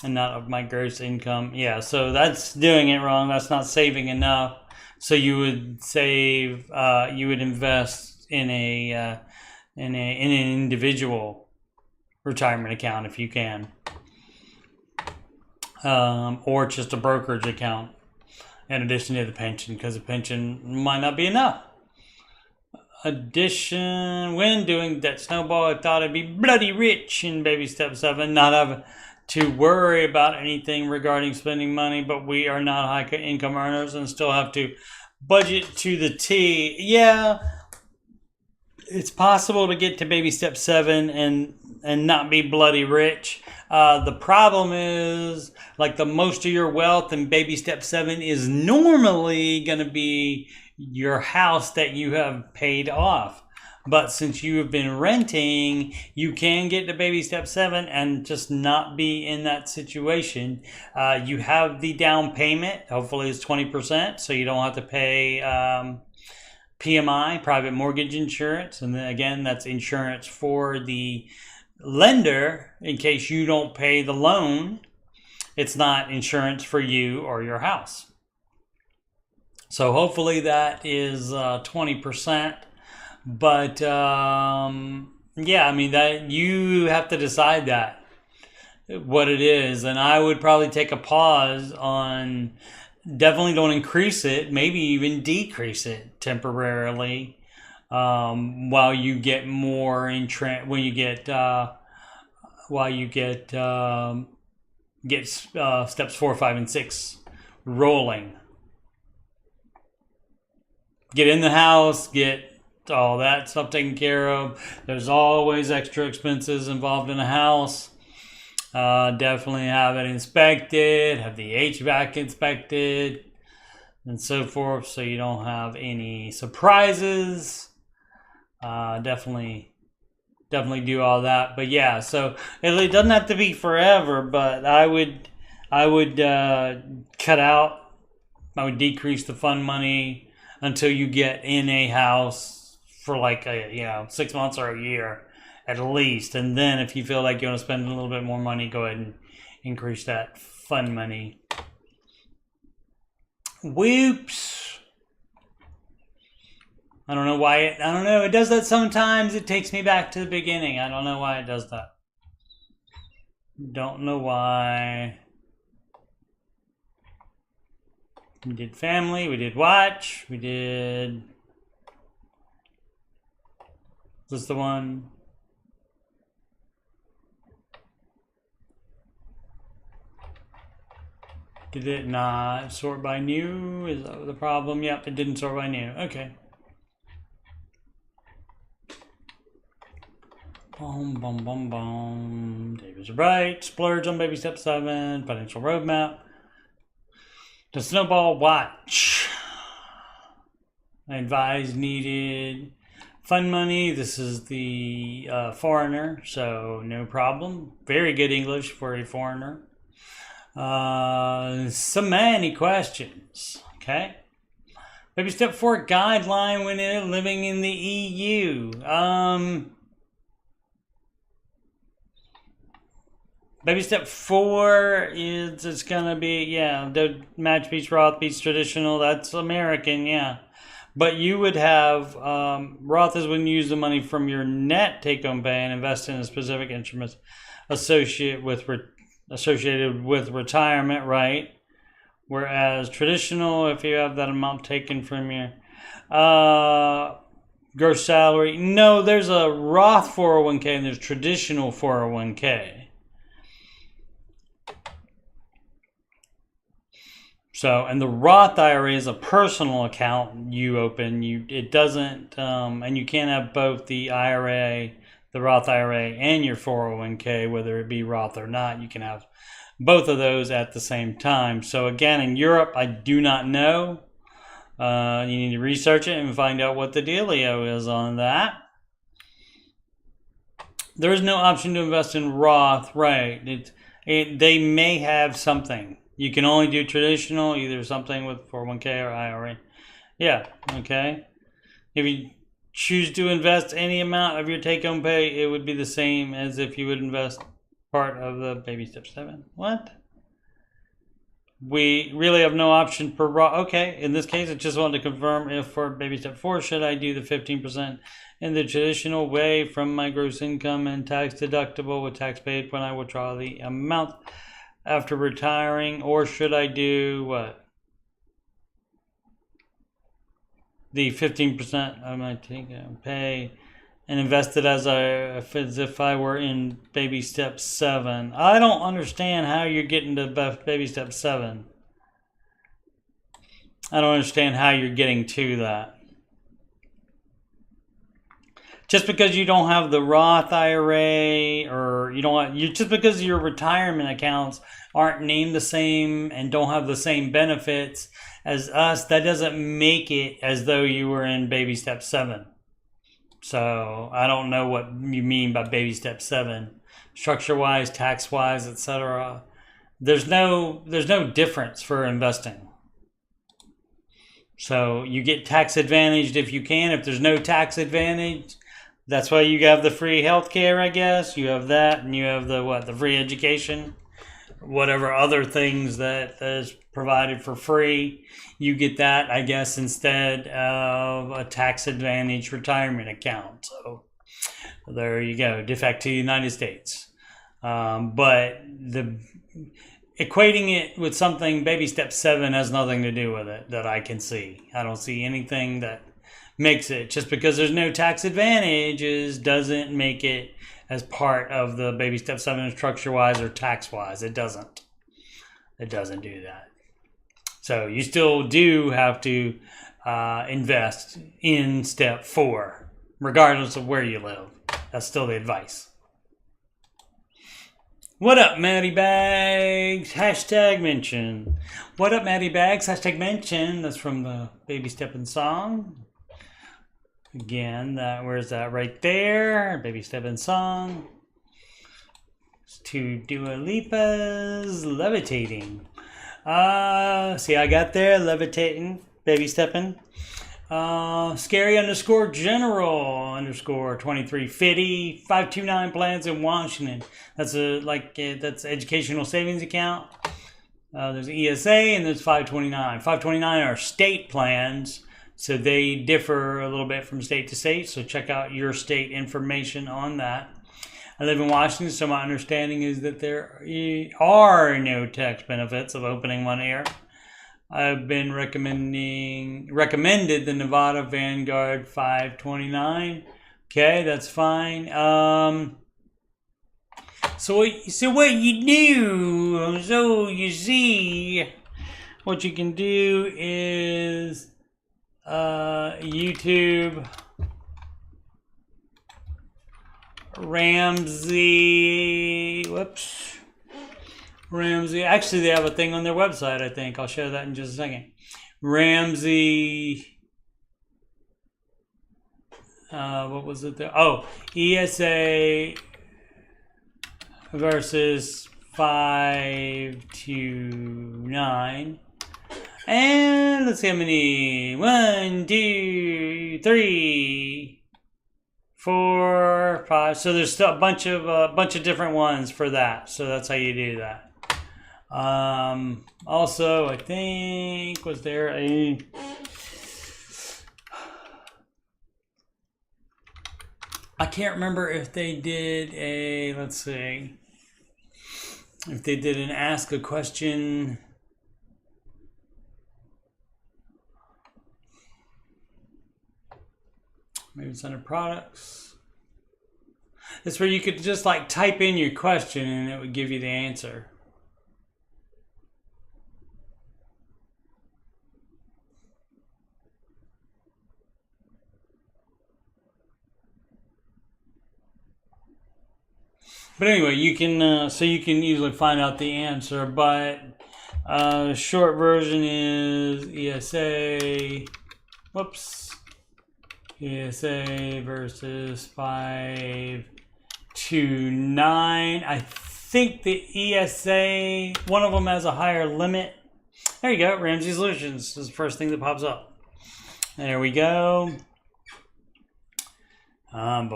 Speaker 1: And not of my gross income. Yeah, so that's doing it wrong. That's not saving enough. So you would save, you would invest in an individual retirement account if you can, or just a brokerage account in addition to the pension, because the pension might not be enough. When doing that snowball, I thought I'd be bloody rich in baby step 7, not have to worry about anything regarding spending money, but we are not high income earners and still have to budget to the T. Yeah, it's possible to get to baby step 7 and not be bloody rich. The problem is, like, the most of your wealth in baby step 7 is normally going to be your house that you have paid off. But since you have been renting, you can get to baby step 7 and just not be in that situation. You have the down payment, hopefully it's 20%, so you don't have to pay PMI, private mortgage insurance. And then again, that's insurance for the lender in case you don't pay the loan. It's not insurance for you or your house. So hopefully that is 20%. But yeah, I mean, that you have to decide that what it is, and I would probably take a pause on. Definitely don't increase it. Maybe even decrease it temporarily while you get more steps 4, 5, and 6 rolling. Get in the house. Get all that stuff taken care of. There's always extra expenses involved in a house. Definitely have it inspected, have the HVAC inspected, and so forth, so you don't have any surprises. Definitely do all that. But yeah, so it doesn't have to be forever, but I would cut out. I would decrease the fund money until you get in a house for like 6 months or a year at least, and then if you feel like you want to spend a little bit more money, go ahead and increase that fund money. Whoops. I don't know why it does that sometimes. It takes me back to the beginning. I don't know why it does that. Don't know why. We did family, we did watch, we did... Is this the one? Did it not sort by new? Is that the problem? Yep, it didn't sort by new. Okay. Boom, boom, boom, boom. David's right. Splurge on baby step 7. Financial roadmap. The snowball watch. I advise needed. Fund money. This is the foreigner, so no problem. Very good English for a foreigner. So many questions. Okay. Baby step 4 guideline when living in the EU. Baby step 4 is it's gonna be the match beats Roth beats traditional. That's American, yeah. But you would have Roth is when you use the money from your net take-home pay and invest in specific instruments associated with retirement, right? Whereas traditional, if you have that amount taken from your gross salary, no, there's a Roth 401k and there's traditional 401k. So, and the Roth IRA is a personal account you open. It doesn't, and you can't have both the IRA, the Roth IRA, and your 401k, whether it be Roth or not. You can have both of those at the same time. So again, in Europe, I do not know. You need to research it and find out what the dealio is on that. There is no option to invest in Roth, right? They may have something. You can only do traditional, either something with 401k or IRA. Yeah, okay. If you choose to invest any amount of your take-home pay, it would be the same as if you would invest part of the baby step 7. What? We really have no option per Roth. Okay, in this case, I just wanted to confirm if for baby step 4, should I do the 15% in the traditional way from my gross income and tax deductible with tax paid when I withdraw the amount after retiring, or should I do what? The 15% of my take-home pay and invest it as if I were in baby step 7. I don't understand how you're getting to baby step 7. I don't understand how you're getting to that. Just because you don't have the Roth IRA, or just because your retirement accounts aren't named the same and don't have the same benefits as us, that doesn't make it as though you were in baby step 7. So I don't know what you mean by baby step 7, structure-wise, tax-wise, etc. There's no difference for investing. So you get tax advantaged if you can. If there's no tax advantage, that's why you have the free healthcare, I guess. You have that, and you have the free education, whatever other things that is provided for free. You get that, I guess, instead of a tax advantage retirement account. So there you go, defect to the United States. But equating it with something, baby step 7 has nothing to do with it that I can see. I don't see anything that makes it. Just because there's no tax advantages doesn't make it as part of the baby step 7 structure-wise or tax-wise. It doesn't. It doesn't do that. So you still do have to invest in step 4, regardless of where you live. That's still the advice. What up, Matty Bags? Hashtag mention. What up, Matty Bags? Hashtag mention. That's from the Baby Steppin' song. Again, where's that? Right there. Baby Steppin' song. It's to Dua Lipa's Levitating. See, I got there. Levitating. Baby Steppin'. Scary _ general _ 2350 529 plans in Washington. That's that's educational savings account. There's ESA and there's 529. 529 are state plans, so they differ a little bit from state to state. So check out your state information on that. I live in Washington, so my understanding is that there are no tax benefits of opening one here. I've been recommended the Nevada Vanguard 529. Okay, that's fine. So what you do? So you see, what you can do is YouTube Ramsey. Whoops. Ramsey, actually they have a thing on their website, I think. I'll show that in just a second. Ramsey, what was it there? Oh, ESA versus 529. And let's see how many. 1, 2, 3, 4, 5. So there's still a bunch of different ones for that. So that's how you do that. Also, I think, was there a I can't remember if they did a, let's see, if they did an ask a question. Maybe it's under products. It's where you could just like type in your question and it would give you the answer. But anyway, you can so you can usually find out the answer. But short version is ESA. Whoops. ESA versus 529. I think the ESA, one of them has a higher limit. There you go. Ramsey Solutions is the first thing that pops up. There we go. Where's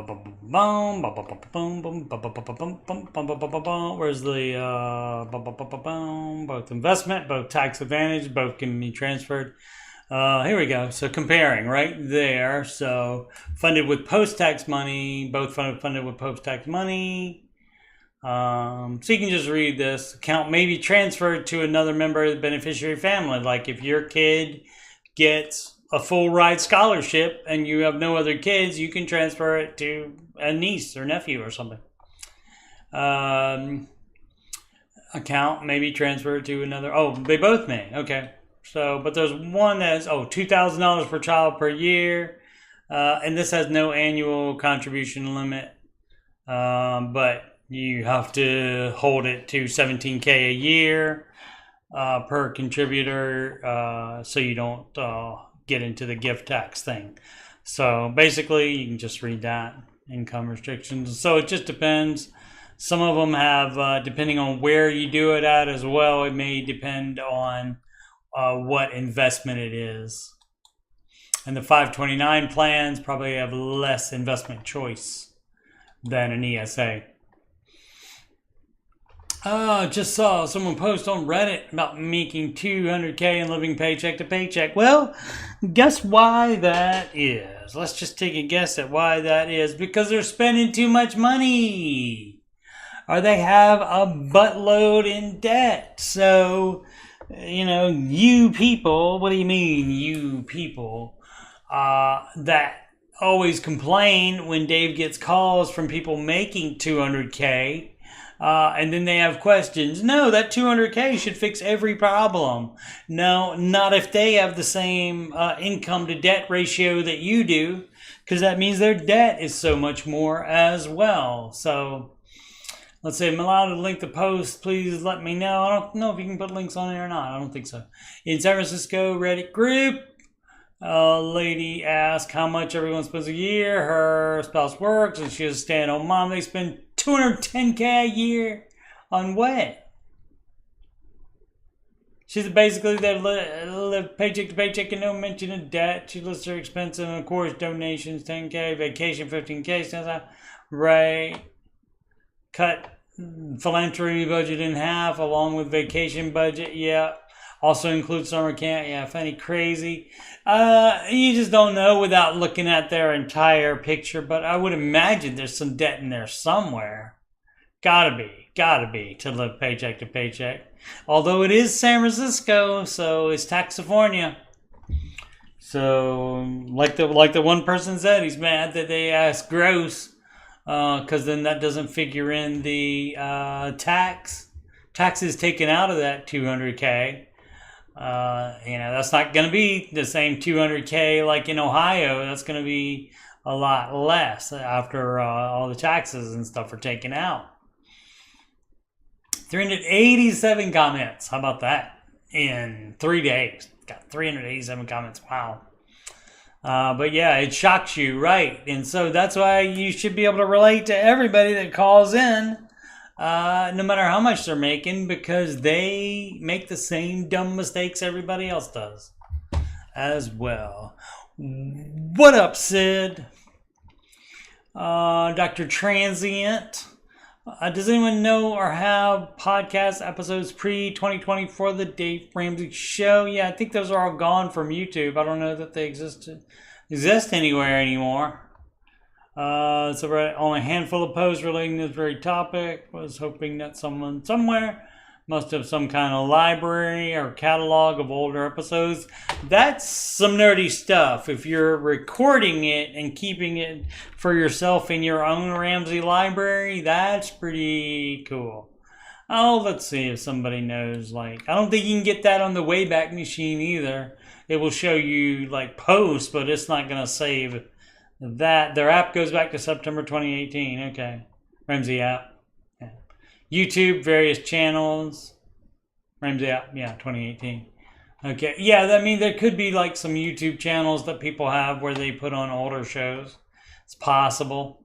Speaker 1: the both investment, both tax advantage, both can be transferred. Here we go. So comparing right there. So funded with post-tax money, both funded with post-tax money. So you can just read this. Account may be transferred to another member of the beneficiary family. Like if your kid gets a full ride scholarship and you have no other kids, you can transfer it to a niece or nephew or something. Account may be transferred to another. Oh, they both may. Okay. So, but there's one that's, $2,000 per child per year. And this has no annual contribution limit. But you have to hold it to $17,000 a year per contributor, so you don't get into the gift tax thing. So basically, you can just read that, income restrictions. So it just depends. Some of them have, depending on where you do it at as well, it may depend on what investment it is. And the 529 plans probably have less investment choice than an ESA. Just saw someone post on Reddit about making $200,000 and living paycheck to paycheck. Well, guess why that is? Let's just take a guess at why that is. Because they're spending too much money. Or they have a buttload in debt. So, you people, what do you mean, you people, that always complain when Dave gets calls from people making $200,000. And then they have questions. No, that $200,000 should fix every problem. No, not if they have the same income to debt ratio that you do, because that means their debt is so much more as well. So let's say I'm allowed to link the post. Please let me know. I don't know if you can put links on it or not. I don't think so. In San Francisco Reddit group, a lady asked how much everyone spends a year. Her spouse works and she has a stay-at-home mom. They spend $210,000 a year on what? She's basically they live paycheck to paycheck and no mention of debt. She lists her expenses and of course donations $10,000, vacation $15,000. Right. Cut philanthropy budget in half along with vacation budget. Yeah. Also includes summer camp. Yeah, funny, crazy. You just don't know without looking at their entire picture. But I would imagine there's some debt in there somewhere. Gotta be to live paycheck to paycheck. Although it is San Francisco, so it's Taxifornia. So like the one person said, he's mad that they asked gross, because then that doesn't figure in the taxes taken out of that $200,000. That's not going to be the same $200,000 like in Ohio. That's going to be a lot less after all the taxes and stuff are taken out. 387 comments. How about that? In 3 days. Got 387 comments. Wow. But yeah, it shocks you, right? And so that's why you should be able to relate to everybody that calls in. No matter how much they're making, because they make the same dumb mistakes everybody else does as well. What up, Sid? Dr. Transient. Does anyone know or have podcast episodes pre-2020 for the Dave Ramsey Show? Yeah, I think those are all gone from YouTube. I don't know that they exist anywhere anymore. So only a handful of posts relating to this very topic. Was hoping that someone somewhere must have some kind of library or catalog of older episodes. That's some nerdy stuff. If you're recording it and keeping it for yourself in your own Ramsey library, that's pretty cool. Oh, let's see if somebody knows. I don't think you can get that on the Wayback Machine either. It will show you posts, but it's not going to save that. Their app goes back to September 2018. Okay. Ramsey app. YouTube, various channels. Ramsey, yeah, 2018. Okay, yeah, I mean, there could be like some YouTube channels that people have where they put on older shows. It's possible.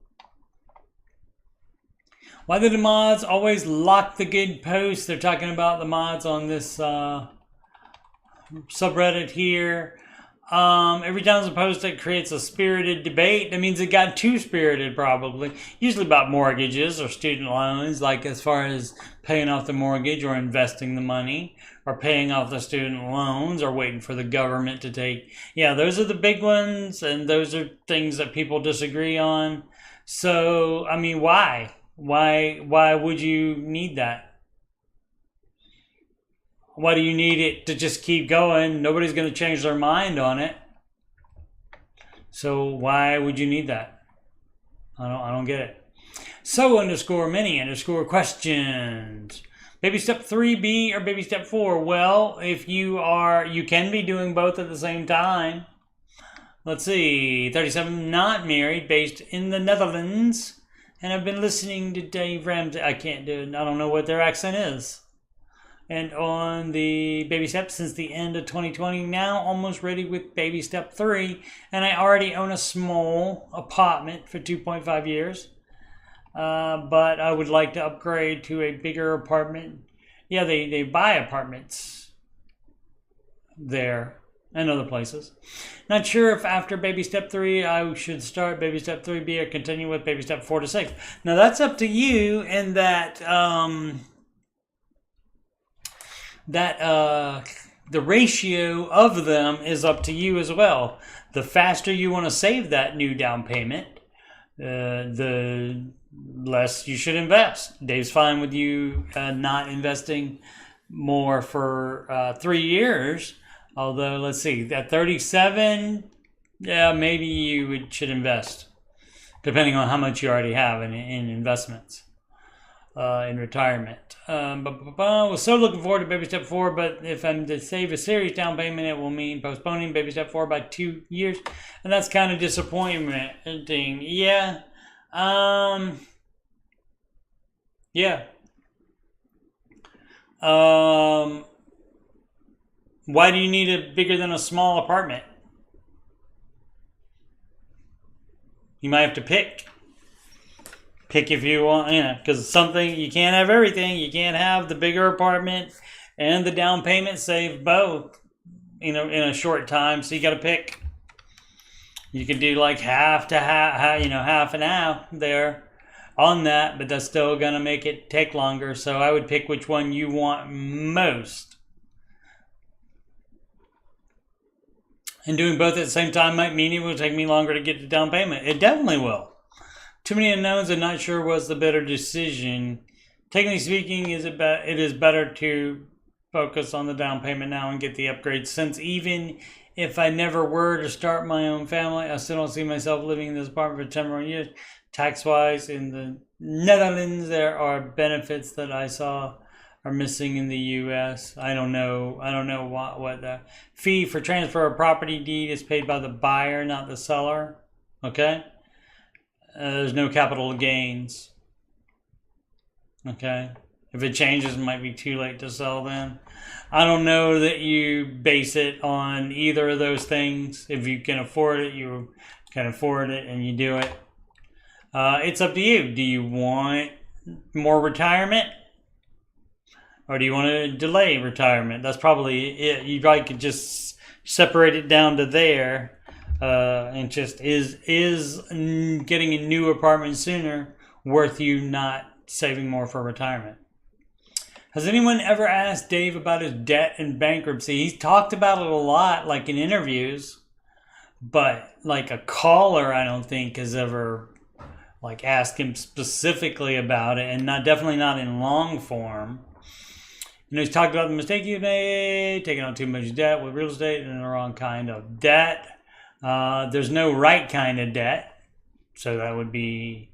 Speaker 1: Why do the mods always lock the good posts? They're talking about the mods on this subreddit here. Every time there's a post that creates a spirited debate, that means it got too spirited probably. Usually about mortgages or student loans, like as far as paying off the mortgage or investing the money or paying off the student loans or waiting for the government to take. Yeah, those are the big ones, and those are things that people disagree on. So, I mean, why? Why would you need that? Why do you need it to just keep going? Nobody's going to change their mind on it. So why would you need that? I don't get it. So _many_ questions. Baby step 3B or baby step 4? Well, if you can be doing both at the same time. Let's see. 37, not married, based in the Netherlands. And I've been listening to Dave Ramsey. I can't do it. I don't know what their accent is. And on the baby step since the end of 2020, now almost ready with baby step 3. And I already own a small apartment for 2.5 years. But I would like to upgrade to a bigger apartment. Yeah, they buy apartments there and other places. Not sure if after baby step 3 I should start baby step 3B or continue with baby step 4 to 6. Now that's up to you, and the ratio of them is up to you as well. The faster you want to save that new down payment, the less you should invest. Dave's fine with you not investing more for 3 years. Although, let's see, at 37, yeah, maybe you should invest, depending on how much you already have in investments. In retirement. We're so looking forward to baby step 4, but if I'm to save a serious down payment, it will mean postponing baby step 4 by 2 years, and that's kind of disappointing. Yeah. Yeah. Why do you need a bigger than a small apartment? You might have to pick if you want, because something, you can't have everything. You can't have the bigger apartment and the down payment save both, in a short time. So you got to pick. You can do like half to half, half and half there on that, but that's still going to make it take longer. So I would pick which one you want most. And doing both at the same time might mean it will take me longer to get the down payment. It definitely will. Too many unknowns and not sure what's the better decision. Technically speaking, it is better to focus on the down payment now and get the upgrades, since even if I never were to start my own family, I still don't see myself living in this apartment for 10 more years. Tax-wise, in the Netherlands, there are benefits that I saw are missing in the U.S. I don't know what the fee for transfer of property deed is paid by the buyer, not the seller. Okay? There's no capital gains. Okay? If it changes, it might be too late to sell then. I don't know that you base it on either of those things. If you can afford it, you can afford it and you do it. It's up to you. Do you want more retirement? Or do you want to delay retirement? That's probably it. You probably could just separate it down to there. And just is getting a new apartment sooner worth you not saving more for retirement? Has anyone ever asked Dave about his debt and bankruptcy? He's talked about it a lot, like in interviews, but like a caller, I don't think has ever like asked him specifically about it, and definitely not in long form. He's talked about the mistake you made, taking on too much debt with real estate and the wrong kind of debt. There's no right kind of debt, so that would be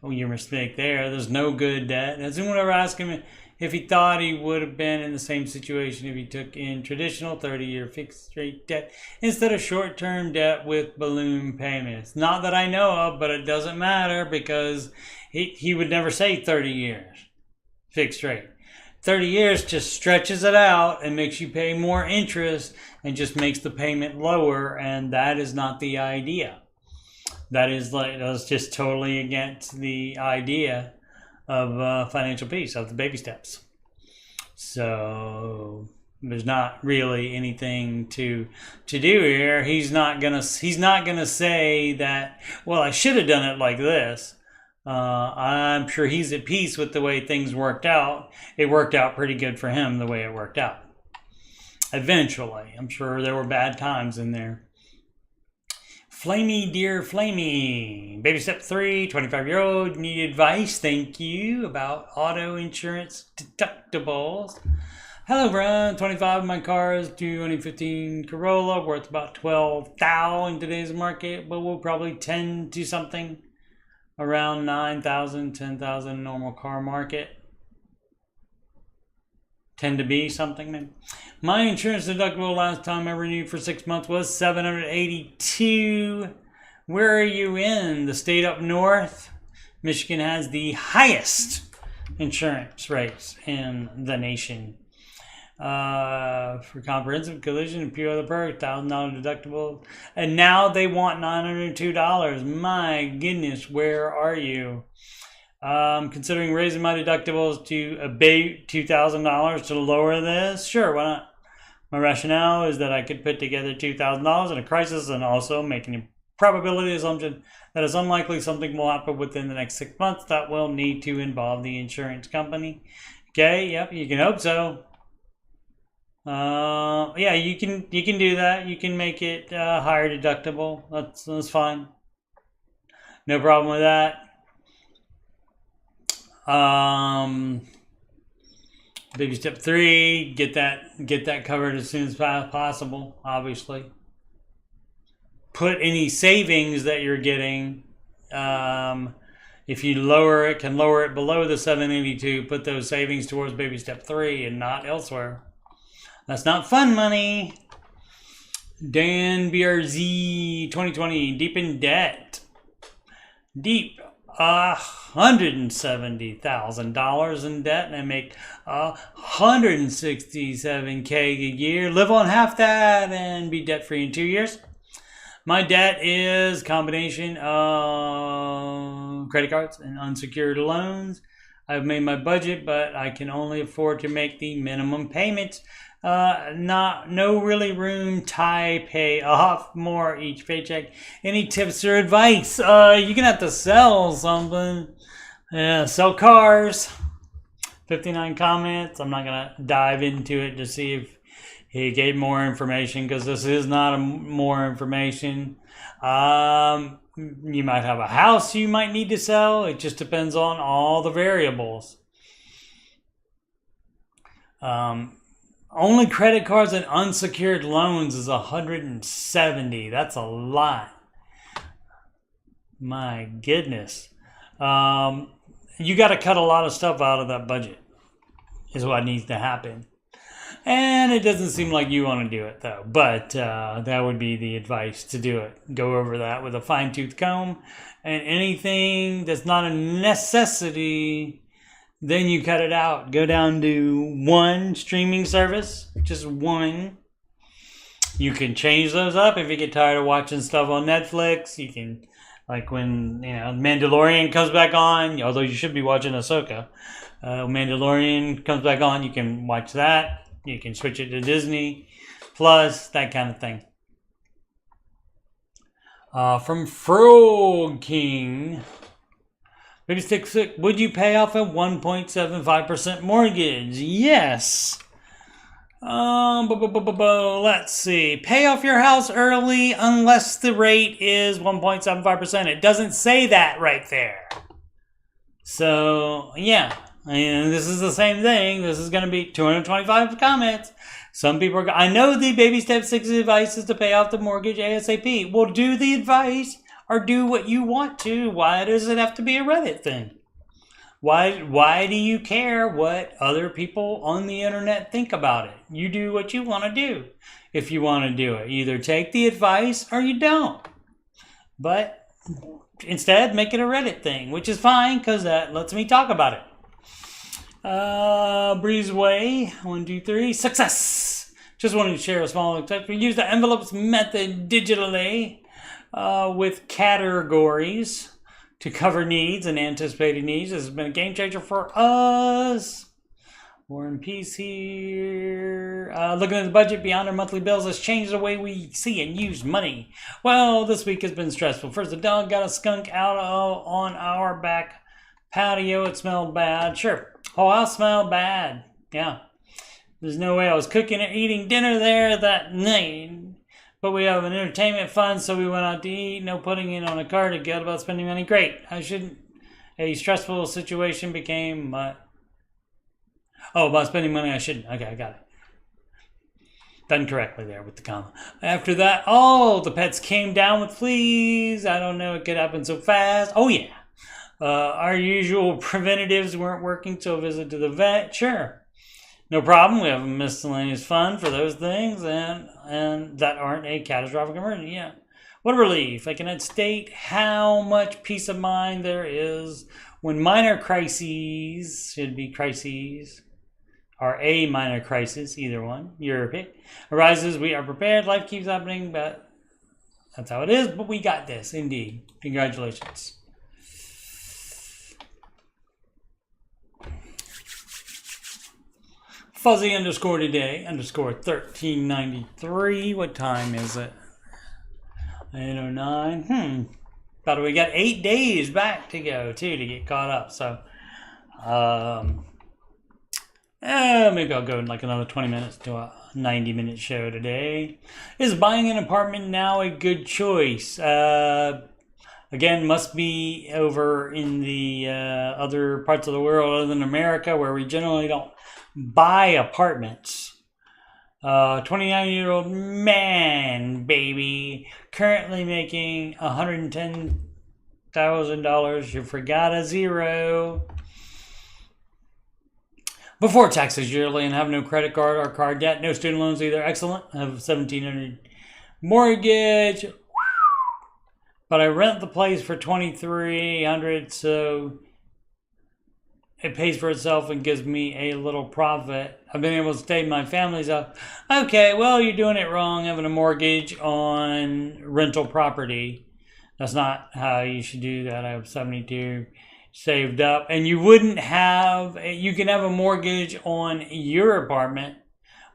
Speaker 1: your mistake there. There's no good debt. Has anyone ever asked him if he thought he would have been in the same situation if he took in traditional 30-year fixed rate debt instead of short-term debt with balloon payments? Not that I know of, but it doesn't matter because he would never say 30 years. fixed rate. 30 years just stretches it out and makes you pay more interest and just makes the payment lower, and that is not the idea. That's just totally against the idea of financial peace, of the baby steps. So there's not really anything to do here. He's not gonna say that, well, I should have done it like this. I'm sure he's at peace with the way things worked out. It worked out pretty good for him the way it worked out. Eventually, I'm sure there were bad times in there. Flamey, dear Flamey. Baby step 3, 25-year-old, need advice, thank you, about auto insurance deductibles. Hello, Brian. 25, my car is 2015 Corolla, worth about $12,000 in today's market, but will probably tend to something around $9,000, $10,000 normal car market. Tend to be something, maybe. My insurance deductible last time I renewed for 6 months was $782. Where are you in? The state up north? Michigan has the highest insurance rates in the nation. For comprehensive collision and a few other perks, $1,000 deductible. And now they want $902. My goodness, where are you? Considering raising my deductibles to abate $2,000 to lower this? Sure, why not? My rationale is that I could put together $2,000 in a crisis and also making a probability assumption that it's unlikely something will happen within the next 6 months that will need to involve the insurance company. Okay, yep, you can hope so. Yeah, you can do that. You can make it higher deductible. That's fine. No problem with that. Baby step 3, get that covered as soon as possible. Obviously, put any savings that you're getting. If you can lower it below the 782. Put those savings towards baby step 3 and not elsewhere. That's not fun money. Dan BRZ 2020, deep in debt. Deep. $170,000 in debt, and I make $167K a year. Live on half that and be debt free in 2 years. My debt is a combination of credit cards and unsecured loans. I've made my budget, but I can only afford to make the minimum payments. No really room to pay off more each paycheck. Any tips or advice? You're gonna have to sell something. Yeah, sell cars. 59 comments. I'm not gonna dive into it to see if he gave more information, because this is not more information. You might have a house you might need to sell. It just depends on all the variables. Only credit cards and unsecured loans is 170. That's a lot. My goodness. You got to cut a lot of stuff out of that budget is what needs to happen. And it doesn't seem like you want to do it, though. But that would be the advice, to do it. Go over that with a fine-tooth comb. And anything that's not a necessity, then you cut it out. Go down to one streaming service, just one. You can change those up if you get tired of watching stuff on Netflix. You can, like when Mandalorian comes back on, although you should be watching Ahsoka. Mandalorian comes back on, you can watch that. You can switch it to Disney Plus, that kind of thing. From Frog King. Maybe stick, would you pay off a 1.75% mortgage? Yes. Let's see. Pay off your house early unless the rate is 1.75%. It doesn't say that right there. So, yeah. And this is the same thing. This is going to be 225 comments. Some people are, I know the baby step 6 advice is to pay off the mortgage ASAP. Well, do the advice or do what you want to. Why does it have to be a Reddit thing? Why do you care what other people on the internet think about it? You do what you want to do if you want to do it. Either take the advice or you don't. But instead, make it a Reddit thing, which is fine because that lets me talk about it. Breezeway, 1, 2, 3, success! Just wanted to share a small tip. We use the envelopes method digitally with categories to cover needs and anticipated needs. This has been a game changer for us. War and Peace here. Looking at the budget beyond our monthly bills has changed the way we see and use money. Well, this week has been stressful. First, the dog got a skunk out on our back patio. It smelled bad. Sure. Oh, I smell bad. Yeah. There's no way I was cooking or eating dinner there that night. But we have an entertainment fund, so we went out to eat. No putting it on a card to get about spending money. Great. I shouldn't. A stressful situation became... about spending money I shouldn't. Okay, I got it. Done correctly there with the comma. After that, the pets came down with fleas. I don't know, it could happen so fast. Oh, yeah. Our usual preventatives weren't working, so a visit to the vet. Sure. No problem. We have a miscellaneous fund for those things and that aren't a catastrophic emergency. Yeah. What a relief. I can state how much peace of mind there is when minor crises, should be crises, or a minor crisis, either one, your pick, arises. We are prepared. Life keeps happening, but that's how it is. But we got this, indeed. Congratulations. Fuzzy _ today _ 1393. What time is it? 8:09. But we got 8 days back to go too to get caught up. So, maybe I'll go in like another 20 minutes to a 90-minute show today. Is buying an apartment now a good choice? Again, must be over in the other parts of the world other than America, where we generally don't buy apartments. 29-year-old man, baby, currently making $110,000. You forgot a zero. Before taxes yearly and have no credit card or card debt, no student loans either. Excellent. I have $1,700 mortgage, but I rent the place for $2,300, so it pays for itself and gives me a little profit. I've been able to stay my family's up. Okay, well, you're doing it wrong, having a mortgage on rental property. That's not how you should do that. I have 72 saved up, and you can have a mortgage on your apartment.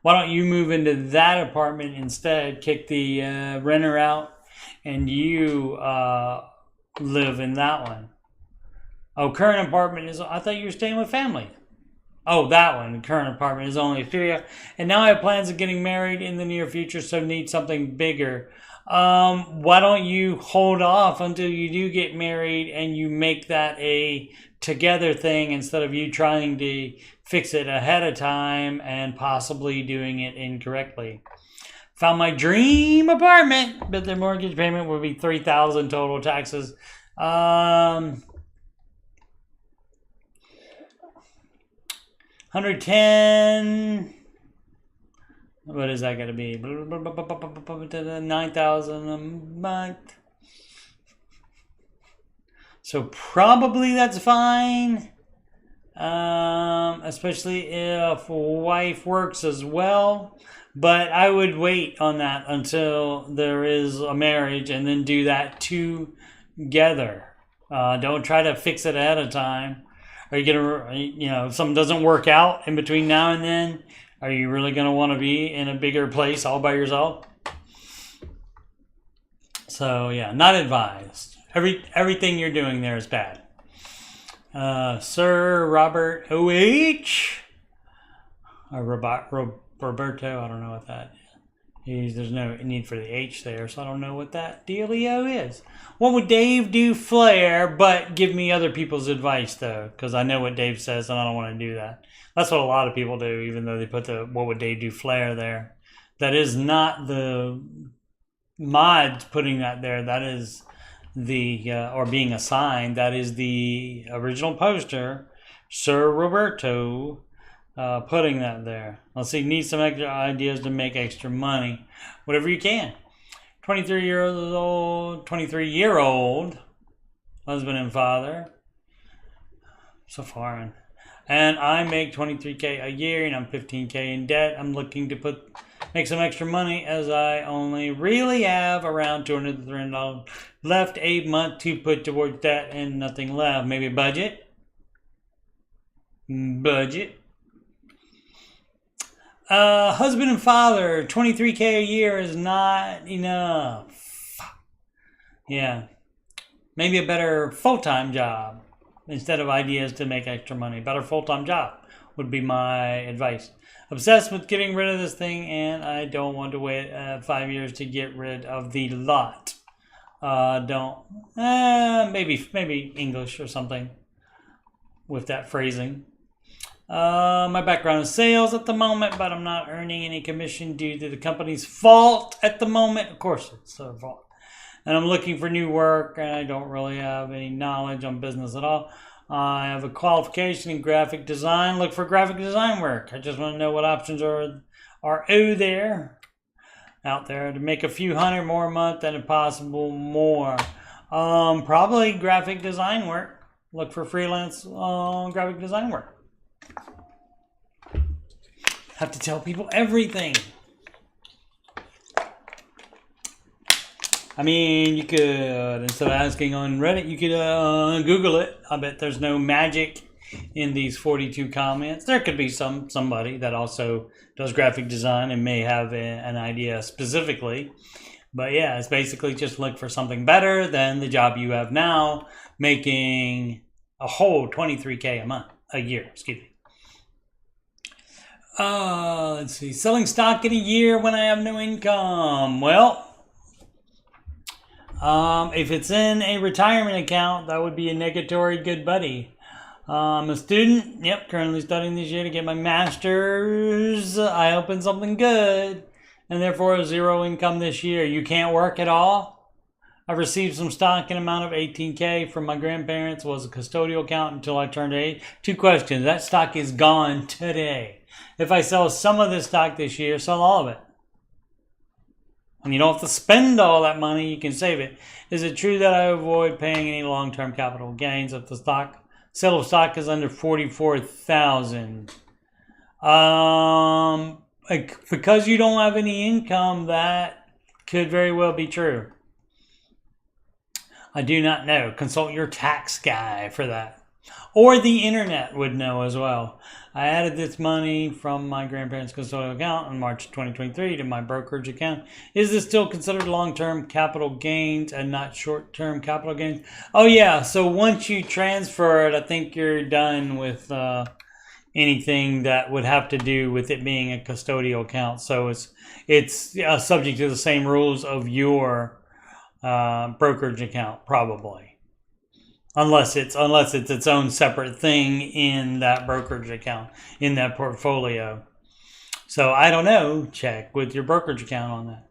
Speaker 1: Why don't you move into that apartment instead, kick the renter out, and you live in that one? Oh, current apartment is, I thought you were staying with family. Oh, that one, the current apartment is only a studio. And now I have plans of getting married in the near future, so need something bigger. Why don't you hold off until you do get married and you make that a together thing instead of you trying to fix it ahead of time and possibly doing it incorrectly. Found my dream apartment, but the mortgage payment would be $3,000 total, taxes. 110. What is that going to be? 9,000 a month. So probably that's fine. Especially if wife works as well. But I would wait on that until there is a marriage and then do that together. Don't try to fix it ahead of time. Are you gonna, if something doesn't work out in between now and then, are you really gonna want to be in a bigger place all by yourself? So yeah, not advised. Everything you're doing there is bad. Sir Robert O.H. or Roberto, I don't know what that is. There's no need for the H there, so I don't know what that dealio is. What would Dave do flair, but give me other people's advice, though? Because I know what Dave says, and I don't want to do that. That's what a lot of people do, even though they put the what would Dave do flair there. That is not the mods putting that there. That is the, or being assigned, that is the original poster, Sir Roberto, putting that there. Let's see, need some extra ideas to make extra money. Whatever you can. 23-year-old husband and father. So far. and I make $23K a year, and I'm $15K in debt. I'm looking to make some extra money, as I only really have around $200 to $300 left a month to put towards debt, and nothing left. Maybe budget. Husband and father, $23K a year is not enough. Yeah. Maybe a better full-time job instead of ideas to make extra money. Better full-time job would be my advice. Obsessed with getting rid of this thing, and I don't want to wait 5 years to get rid of the lot. Maybe English or something with that phrasing. My background is sales at the moment, but I'm not earning any commission due to the company's fault at the moment. Of course, it's their fault. And I'm looking for new work, and I don't really have any knowledge on business at all. I have a qualification in graphic design. Look for graphic design work. I just want to know what options are out there to make a few hundred more a month and if possible more. Probably graphic design work. Look for freelance graphic design work. Have to tell people everything. I mean, you could, instead of asking on Reddit, you could Google it. I bet there's no magic in these 42 comments. There could be somebody that also does graphic design and may have an idea specifically. But yeah, it's basically just look for something better than the job you have now, making a whole $23K a year, excuse me. Let's see, selling stock in a year when I have no income. Well, if it's in a retirement account, that would be a negatory good buddy. I'm a student, currently studying this year to get my master's. I opened something good, and therefore zero income this year. You can't work at all? I received some stock in amount of $18K from my grandparents. Was a custodial account until I turned 8. 2 questions. That stock is gone today. If I sell some of this stock this year, sell all of it. And you don't have to spend all that money, you can save it. Is it true that I avoid paying any long-term capital gains if the sale of stock is under $44,000? Because you don't have any income, that could very well be true. I do not know. Consult your tax guy for that. Or the internet would know as well. I added this money from my grandparents' custodial account in March 2023 to my brokerage account. Is this still considered long-term capital gains and not short-term capital gains? Oh yeah, so once you transfer it, I think you're done with anything that would have to do with it being a custodial account. So it's subject to the same rules of your brokerage account, probably. Unless it's its own separate thing in that brokerage account, in that portfolio. So I don't know. Check with your brokerage account on that.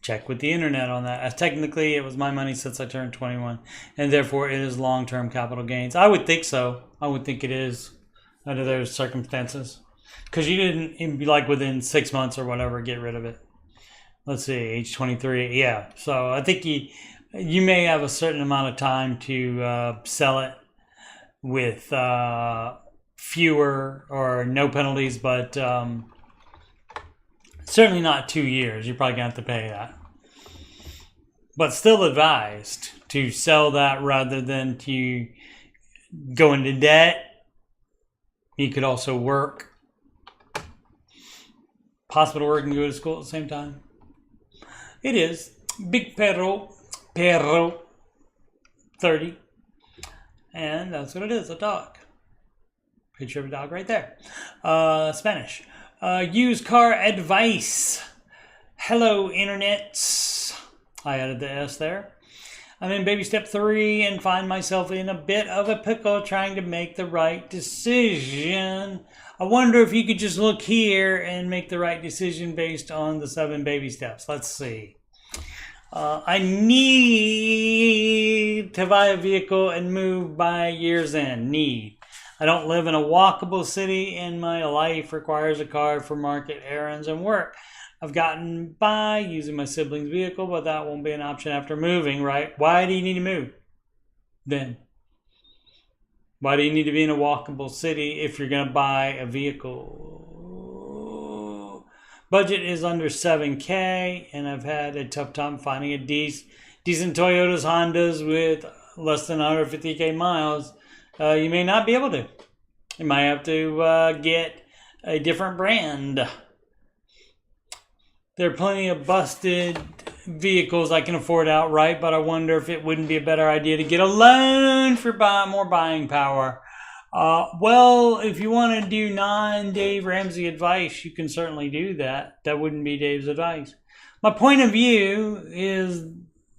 Speaker 1: Check with the internet on that. As technically, it was my money since I turned 21, and therefore it is long-term capital gains. I would think so. I would think it is under those circumstances, because you didn't, like within 6 months or whatever, get rid of it. Let's see, age 23. Yeah. So I think you may have a certain amount of time to sell it with fewer or no penalties, but certainly not 2 years. You're probably going to have to pay that. But still advised to sell that rather than to go into debt. You could also work. Possible to work and go to school at the same time. It is. Big Perro 30, and that's what it is, a dog. Picture of a dog right there. Spanish. Used car advice. Hello, internet. I added the S there. I'm in baby step 3 and find myself in a bit of a pickle trying to make the right decision. I wonder if you could just look here and make the right decision based on the 7 baby steps. Let's see. I need to buy a vehicle and move by year's end. Need. I don't live in a walkable city and my life requires a car for market errands and work. I've gotten by using my sibling's vehicle, but that won't be an option after moving, right? Why do you need to move then? Why do you need to be in a walkable city if you're going to buy a vehicle? Budget is under 7K, and I've had a tough time finding a decent Toyotas, Hondas with less than 150K miles. You may not be able to. You might have to get a different brand. There are plenty of busted vehicles I can afford outright, but I wonder if it wouldn't be a better idea to get a loan for more buying power. Well, if you want to do non-Dave Ramsey advice, you can certainly do that. That wouldn't be Dave's advice. My point of view is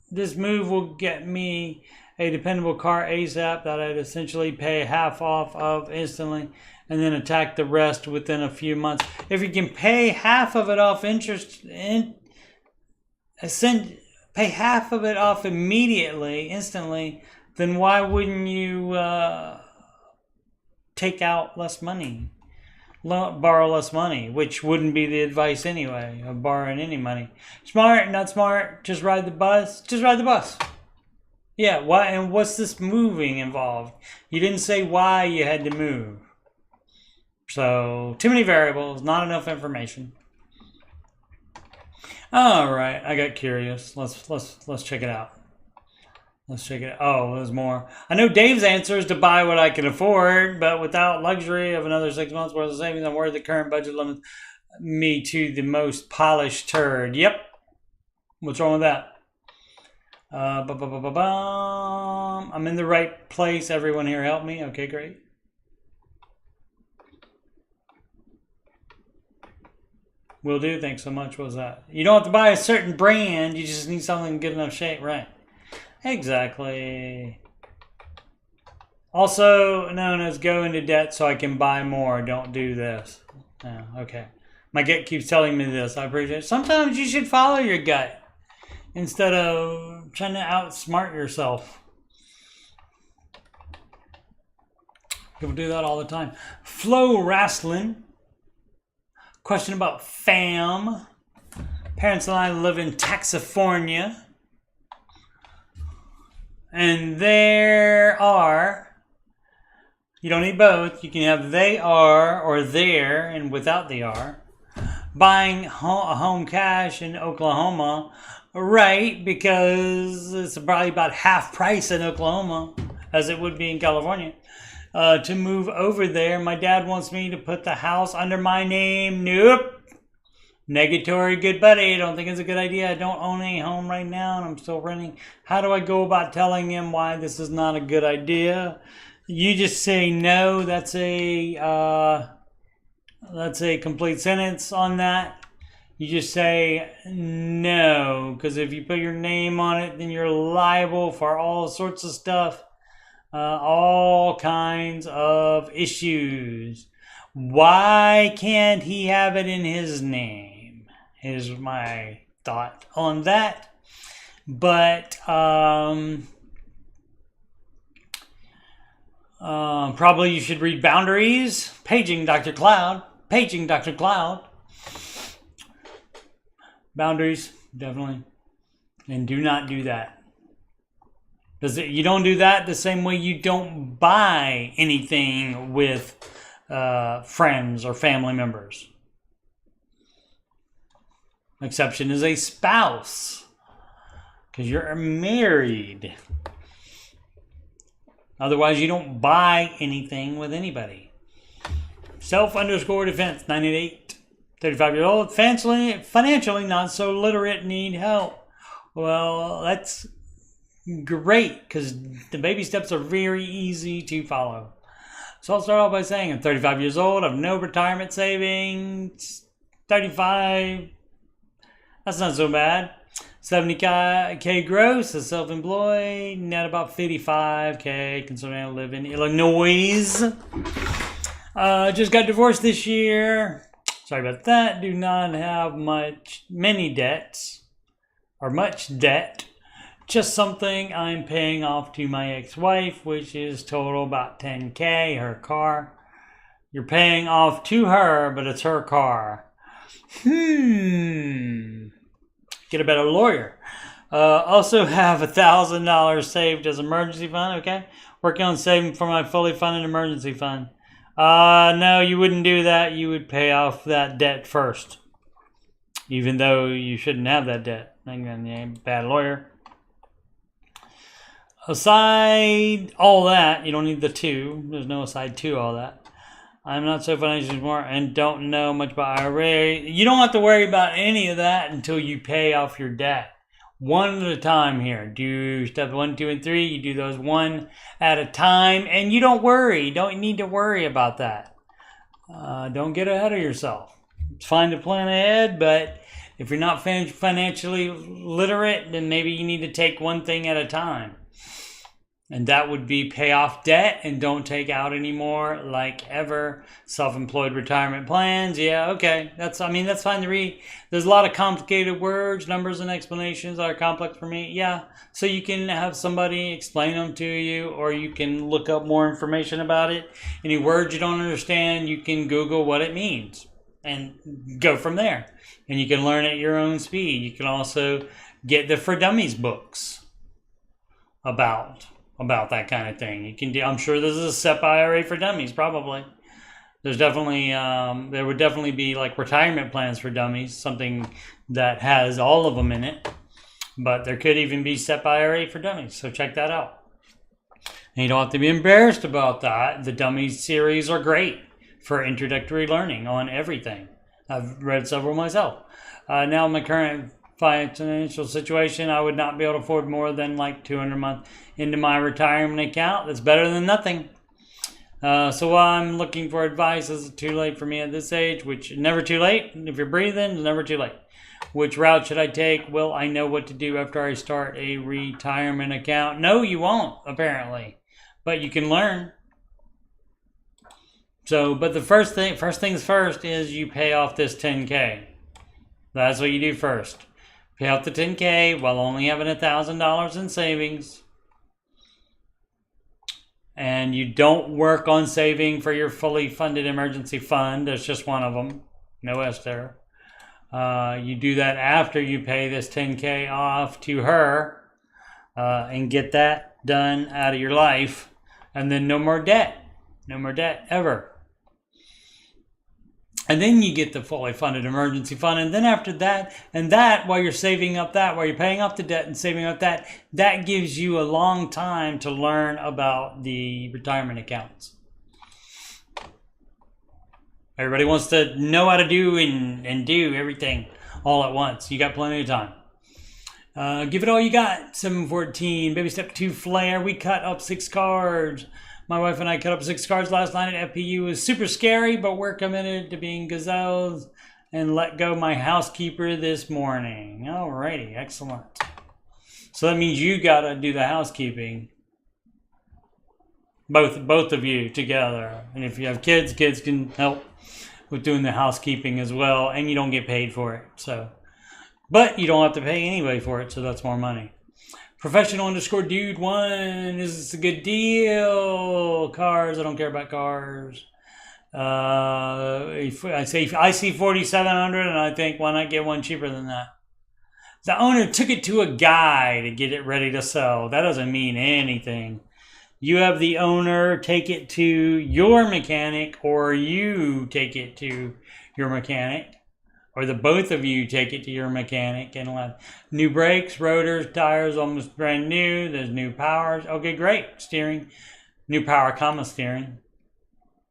Speaker 1: this move will get me a dependable car ASAP that I'd essentially pay half off of instantly and then attack the rest within a few months. If you can pay half of it off pay half of it off immediately, instantly, then why wouldn't you take out less money, borrow less money, which wouldn't be the advice anyway of borrowing any money. Smart, not smart, just ride the bus. Just ride the bus. Yeah, why? And what's this moving involved? You didn't say why you had to move. So, too many variables, not enough information. All right, I got curious. Let's check it out. Let's check it out. Oh, there's more. I know Dave's answer is to buy what I can afford, but without luxury of another 6 months worth of savings, I'm worried the current budget limits me to the most polished turd. Yep. What's wrong with that? I'm in the right place. Everyone here help me. Okay, great. Will do. Thanks so much. What was that? You don't have to buy a certain brand. You just need something in good enough shape. Right. Exactly. Also known as go into debt so I can buy more. Don't do this. Oh, okay. My gut keeps telling me this. I appreciate it. Sometimes you should follow your gut instead of trying to outsmart yourself. People do that all the time. Flow Wrestling. Question about fam. Parents and I live in Taxifornia. And there are, you don't need both. You can have they are or there and without the are. Buying a home cash in Oklahoma. Right, because it's probably about half price in Oklahoma as it would be in California. To move over there, my dad wants me to put the house under my name. Nope. Negatory, good buddy. I don't think it's a good idea. I don't own a home right now and I'm still renting. How do I go about telling him why this is not a good idea? You just say no. That's a complete sentence on that. You just say no, because if you put your name on it, then you're liable for all sorts of stuff, all kinds of issues. Why can't he have it in his name? Is my thought on that. But probably you should read Boundaries. Paging Dr. Cloud. Paging Dr. Cloud. Boundaries, definitely. And do not do that. You don't do that the same way you don't buy anything with friends or family members. Exception is a spouse, because you're married. Otherwise, you don't buy anything with anybody. Self_defense, 988, 35 years old, financially not so literate, need help. Well, that's great, because the baby steps are very easy to follow. So I'll start off by saying I'm 35 years old, I have no retirement savings, 35. That's not so bad. 70K gross as self-employed. Net about 55K considering I live in Illinois. Just got divorced this year. Sorry about that. Do not have many debts or much debt. Just something I'm paying off to my ex-wife, which is total about 10K, her car. You're paying off to her, but it's her car. Get a better lawyer. Also have $1,000 saved as emergency fund, okay? Working on saving for my fully funded emergency fund. No, you wouldn't do that. You would pay off that debt first. Even though you shouldn't have that debt. Bad lawyer. Aside all that, you don't need the two. There's no aside to all that. I'm not so financially smart and don't know much about IRA. You don't have to worry about any of that until you pay off your debt. One at a time here. Do step 1, 2, and 3. You do those one at a time, and you don't worry. Don't need to worry about that. Don't get ahead of yourself. It's fine to plan ahead, but if you're not financially literate, then maybe you need to take one thing at a time. And that would be pay off debt and don't take out anymore, like ever. Self-employed retirement plans. Yeah, okay. That's fine to read. There's a lot of complicated words, numbers, and explanations that are complex for me. Yeah. So you can have somebody explain them to you, or you can look up more information about it. Any words you don't understand, you can Google what it means and go from there. And you can learn at your own speed. You can also get the For Dummies books about that kind of thing. You can do. I'm sure there's a SEP IRA for dummies. Probably. There's definitely there would definitely be like retirement plans for dummies, something that has all of them in it. But there could even be SEP IRA for dummies. So check that out. And you don't have to be embarrassed about that. The Dummies series are great for introductory learning on everything. I've read several myself. Now my current financial situation, I would not be able to afford more than like $200 a month into my retirement account. That's better than nothing. So I'm looking for advice. Is it too late for me at this age? Which never too late. If you're breathing, it's never too late. Which route should I take? Will I know what to do after I start a retirement account? No, you won't, apparently. But you can learn. So, but the first things first is you pay off this $10K. That's what you do first. Pay off the $10K while only having $1,000 in savings. And you don't work on saving for your fully funded emergency fund. That's just one of them. No S there. You do that after you pay this $10K off to her and get that done out of your life. And then no more debt. No more debt ever. And then you get the fully funded emergency fund. And then after that, and that, while you're saving up that, while you're paying off the debt and saving up that, that gives you a long time to learn about the retirement accounts. Everybody wants to know how to do and do everything all at once. You got plenty of time. Give it all you got. 714, baby step 2 flare. We cut up 6 cards. My wife and I cut up 6 cards last night at FPU. It was super scary, but we're committed to being gazelles and let go my housekeeper this morning. Alrighty, excellent. So that means you gotta do the housekeeping. Both of you together. And if you have kids, kids can help with doing the housekeeping as well, and you don't get paid for it. So, but you don't have to pay anyway for it, so that's more money. Professional_dude1, is this a good deal? Cars, I don't care about cars. I see 4,700 and I think, why not get one cheaper than that? The owner took it to a guy to get it ready to sell. That doesn't mean anything. You have the owner take it to your mechanic, or you take it to your mechanic. Or the both of you take it to your mechanic and let new brakes, rotors, tires, almost brand new. There's new powers. Okay, great. Steering, new power, steering.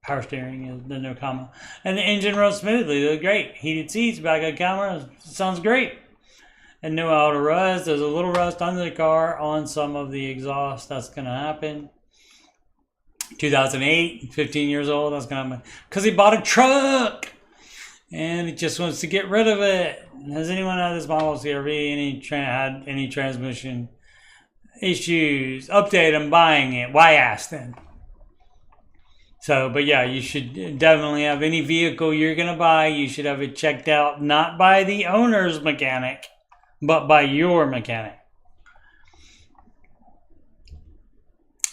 Speaker 1: Power steering is the no comma. And the engine runs smoothly. They're great. Heated seats, backup camera. Sounds great. And no auto rust. There's a little rust under the car on some of the exhaust. That's going to happen. 2008, 15 years old. That's going to happen. Because he bought a truck. And it just wants to get rid of it. Has anyone had this model CRV had any transmission issues? Update, I'm buying it. Why ask then? So, but yeah, you should definitely have any vehicle you're going to buy. You should have it checked out, not by the owner's mechanic, but by your mechanic.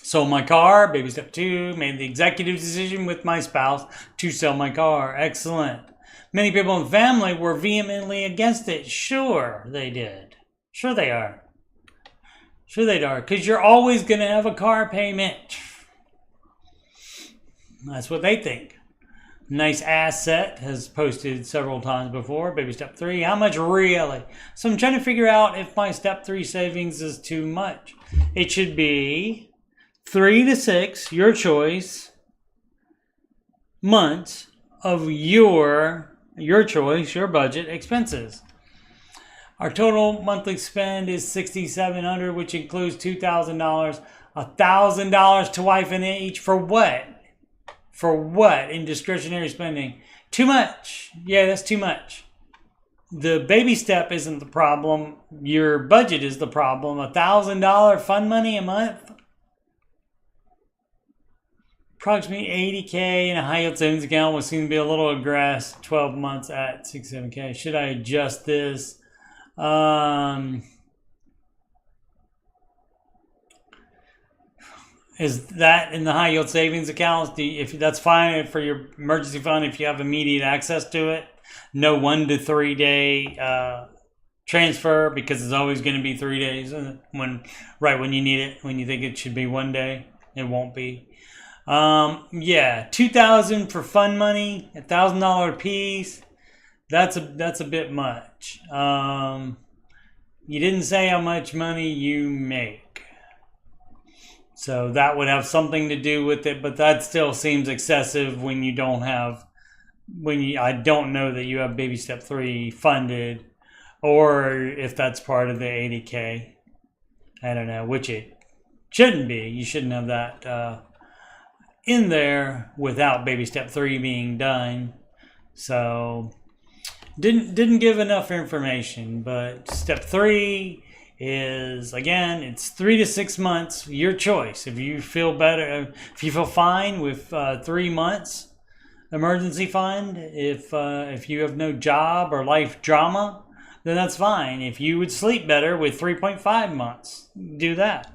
Speaker 1: Sold my car, baby step 2, made the executive decision with my spouse to sell my car. Excellent. Many people in the family were vehemently against it. Sure, they did. Sure they are. Sure they are, because you're always going to have a car payment. That's what they think. Nice asset has posted several times before. Baby step 3. How much really? So I'm trying to figure out if my step 3 savings is too much. It should be 3 to 6, your choice, months of your choice, your budget expenses. Our total monthly spend is $6,700, which includes $2,000, $1,000 to wife and each for what? For what in discretionary spending? Too much. Yeah, that's too much. The baby step isn't the problem. Your budget is the problem. $1,000 fund money a month? Approximately $80K in a high yield savings account would seem to be a little aggressive. 12 months at $67K. Should I adjust this? Is that in the high yield savings accounts? If that's fine for your emergency fund, if you have immediate access to it, no 1 to 3 day transfer, because it's always going to be 3 days when you need it. When you think it should be 1 day, it won't be. Yeah, $2,000 for fund money, $1,000 piece. That's a bit much. You didn't say how much money you make. So that would have something to do with it, but that still seems excessive when you don't have, I don't know that you have baby step 3 funded, or if that's part of the 80K. I don't know, which it shouldn't be. You shouldn't have that in there without baby step 3 being done. So didn't give enough information, but step 3 is, again, it's 3 to 6 months, your choice. If you feel better, if you feel fine with 3 months emergency fund, if you have no job or life drama, then that's fine. If you would sleep better with 3.5 months, do that.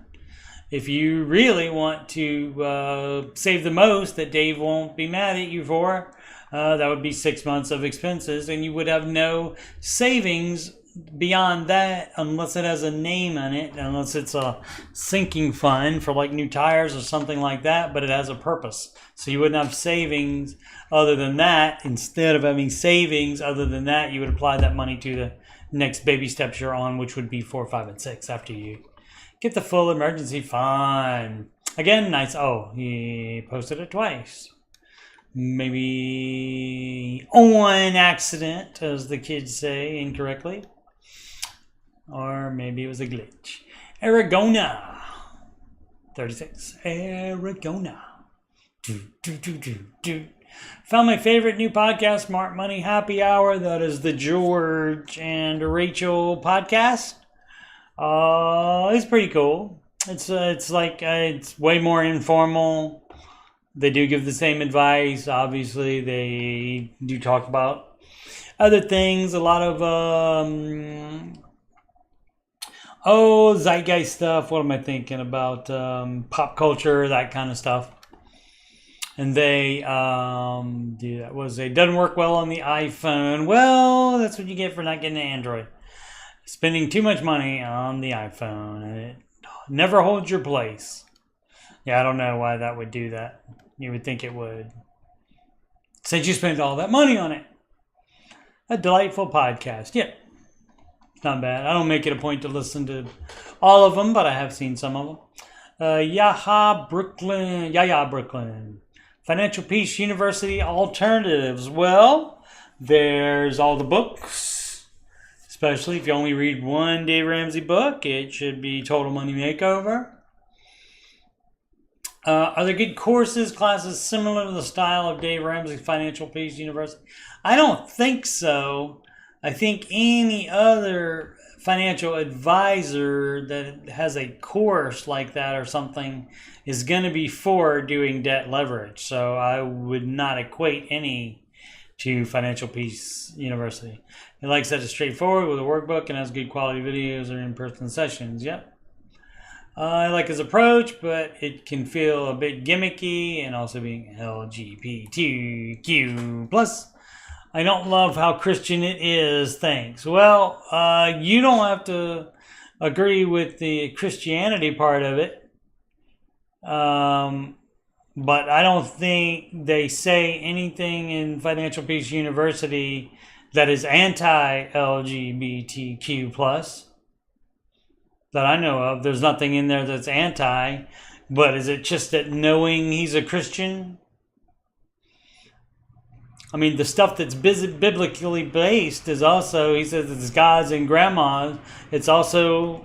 Speaker 1: If you really want to save the most that Dave won't be mad at you for, that would be 6 months of expenses, and you would have no savings beyond that unless it has a name on it, unless it's a sinking fund for like new tires or something like that, but it has a purpose. So you wouldn't have savings other than that. Instead of having savings other than that, you would apply that money to the next baby steps you're on, which would be 4, 5, and 6 after you get the full emergency fund. Again, nice. Oh, he posted it twice. Maybe on accident, as the kids say incorrectly. Or maybe it was a glitch. Aragona. 36. Aragona. Found my favorite new podcast, Smart Money Happy Hour. That is the George and Rachel podcast. It's pretty cool. It's like it's way more informal. They do give the same advice. Obviously, they do talk about other things. A lot of zeitgeist stuff. What am I thinking about? Pop culture, that kind of stuff. And they do that. It doesn't work well on the iPhone. Well, that's what you get for not getting an Android. Spending too much money on the iPhone, and it never holds your place. Yeah, I don't know why that would do that. You would think it would. Since you spent all that money on it. A delightful podcast. Yeah. It's not bad. I don't make it a point to listen to all of them, but I have seen some of them. Yaya Brooklyn. Financial Peace University Alternatives. Well, there's all the books. Especially if you only read one Dave Ramsey book, it should be Total Money Makeover. Are there good courses, classes similar to the style of Dave Ramsey Financial Peace University? I don't think so. I think any other financial advisor that has a course like that or something is going to be for doing debt leverage. So I would not equate any to Financial Peace University. It likes that it's straightforward with a workbook and has good quality videos or in-person sessions. Yep. I like his approach, but it can feel a bit gimmicky, and also being LGBTQ+. I don't love how Christian it is, thanks. Well, you don't have to agree with the Christianity part of it. But I don't think they say anything in Financial Peace University that is anti-LGBTQ plus that I know of. There's nothing in there that's anti, but is it just that knowing he's a Christian? I mean, the stuff that's biblically based is also, he says it's gods and grandmas. It's also,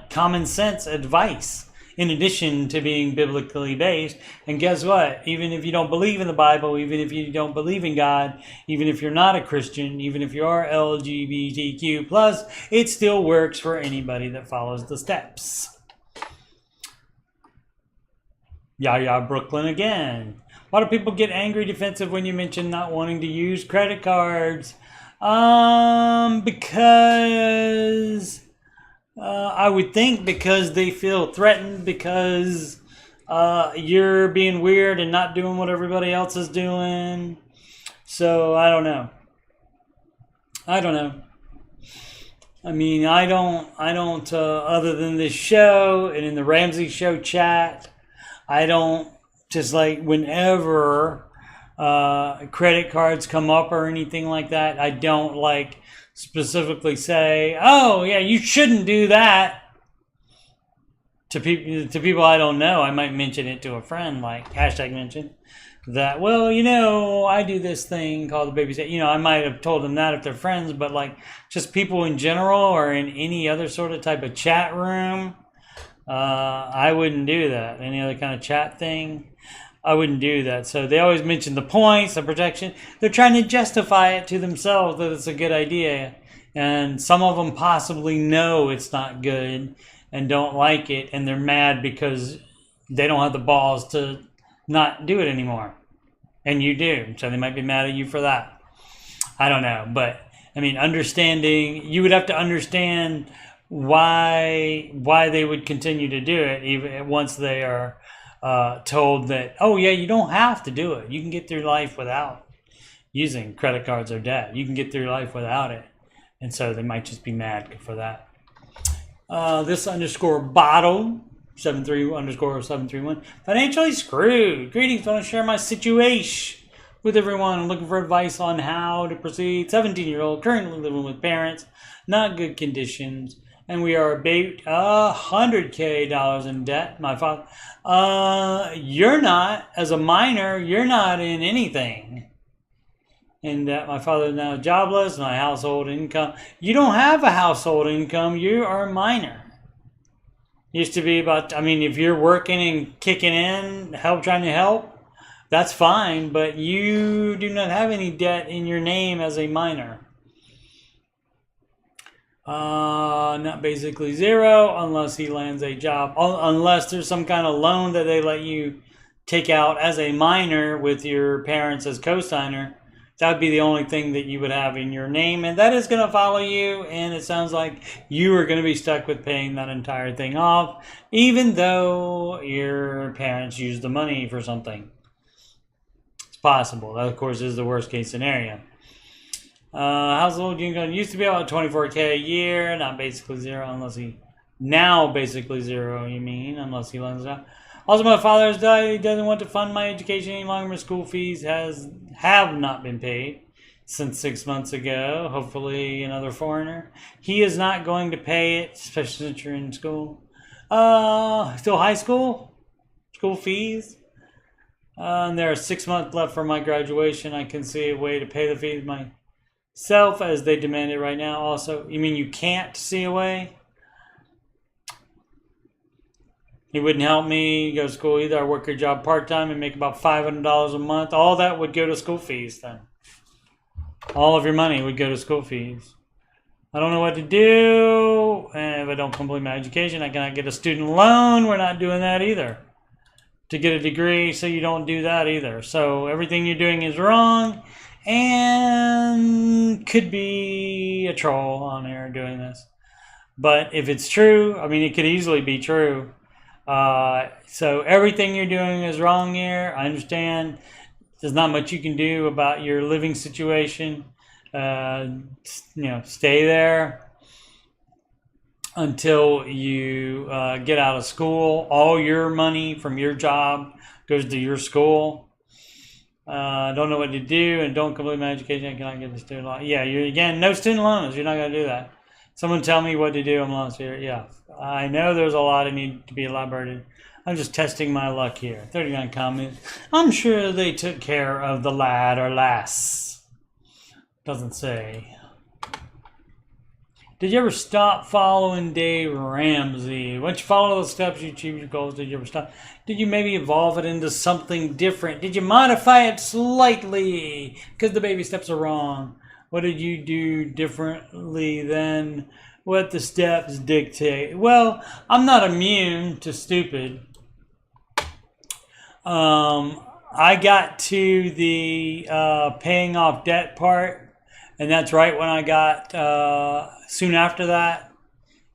Speaker 1: common sense advice in addition to being biblically based. And guess what? Even if you don't believe in the Bible, even if you don't believe in God, even if you're not a Christian, even if you are LGBTQ plus, it still works for anybody that follows the steps. Yaya Brooklyn again. Why do people get angry, defensive when you mention not wanting to use credit cards? Because I would think because they feel threatened because you're being weird and not doing what everybody else is doing. So I don't know. I mean, I don't. Other than this show and in the Ramsey show chat, I don't. Just like whenever credit cards come up or anything like that, I don't like specifically say, "Oh, yeah, you shouldn't do that." To people I don't know, I might mention it to a friend, like #mention that. Well, I do this thing called the baby set. I might have told them that if they're friends, but like just people in general or in any other sort of type of chat room, I wouldn't do that. Any other kind of chat thing, I wouldn't do that. So they always mention the points, the protection. They're trying to justify it to themselves that it's a good idea. And some of them possibly know it's not good and don't like it. And they're mad because they don't have the balls to not do it anymore. And you do. So they might be mad at you for that. I don't know. But, I mean, you would have to understand why they would continue to do it even once they are told that, oh yeah, you don't have to do it. You can get through life without using credit cards or debt. You can get through life without it. And so they might just be mad for that. This _bottle 73_731 financially screwed. Greetings, I want to share my situation with everyone. I'm looking for advice on how to proceed. 17-year-old, currently living with parents, not good conditions. And we are about $100K in debt. My father, you're not, as a minor, you're not in anything. And my father is now jobless, my household income. You don't have a household income, you are a minor. Used to be about, if you're working and kicking in, trying to help, that's fine. But you do not have any debt in your name as a minor. Not basically zero unless he lands a job, unless there's some kind of loan that they let you take out as a minor with your parents as co-signer. That would be the only thing that you would have in your name, and that is going to follow you, and it sounds like you are going to be stuck with paying that entire thing off, even though your parents used the money for something. It's possible. That, of course, is the worst case scenario. Household income used to be about $24K a year, not basically zero unless unless he lands it out. Also, my father has died. He doesn't want to fund my education any longer. My school fees have not been paid since 6 months ago. Hopefully another foreigner. He is not going to pay it, especially since you're in school. Still high school? School fees? And there are 6 months left for my graduation. I can see a way to pay the fees myself as they demand it right now. Also, you mean you can't see a way? He wouldn't help me go to school either. I work a job part-time and make about $500 a month. All that would go to school fees then. All of your money would go to school fees. I don't know what to do. If I don't complete my education, I cannot get a student loan. We're not doing that either. To get a degree, so you don't do that either. So everything you're doing is wrong and could be a troll on here doing this. But if it's true, it could easily be true. So everything you're doing is wrong here. I understand there's not much you can do about your living situation. Stay there. until you get out of school. All your money from your job goes to your school. Don't know what to do and don't complete my education. I cannot get the student loan. Yeah, no student loans. You're not going to do that. Someone tell me what to do. I'm lost here. Yeah, I know there's a lot that need to be elaborated. I'm just testing my luck here. 39 comments. I'm sure they took care of the lad or lass. Doesn't say. Did you ever stop following Dave Ramsey? Once you follow those steps, you achieve your goals. Did you ever stop? Did you maybe evolve it into something different? Did you modify it slightly because the baby steps are wrong? What did you do differently than what the steps dictate? Well, I'm not immune to stupid. I got to the paying off debt part, and that's right when I got, soon after that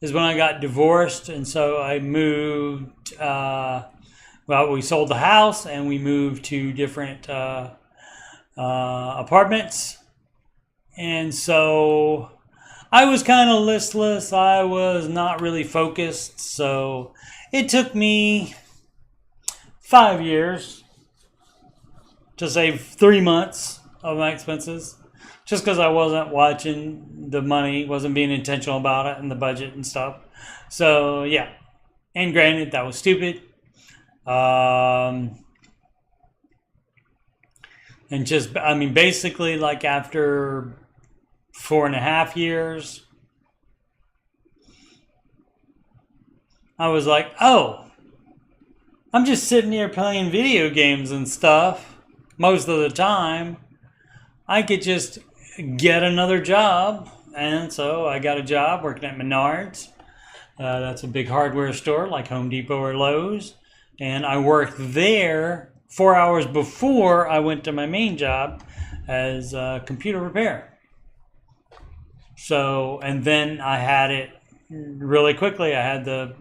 Speaker 1: is when I got divorced, and so I moved, we sold the house and we moved to different apartments, and so I was kind of listless. I was not really focused, so it took me 5 years to save 3 months of my expenses, just because I wasn't watching the money, wasn't being intentional about it and the budget and stuff. So yeah, and granted that was stupid. And just, I mean, basically like after 4.5 years, I was like, oh, I'm just sitting here playing video games and stuff most of the time. I could just get another job. And so I got a job working at Menards. That's a big hardware store like Home Depot or Lowe's. And I worked there 4 hours before I went to my main job as computer repair. So, and then I had it really quickly. I had the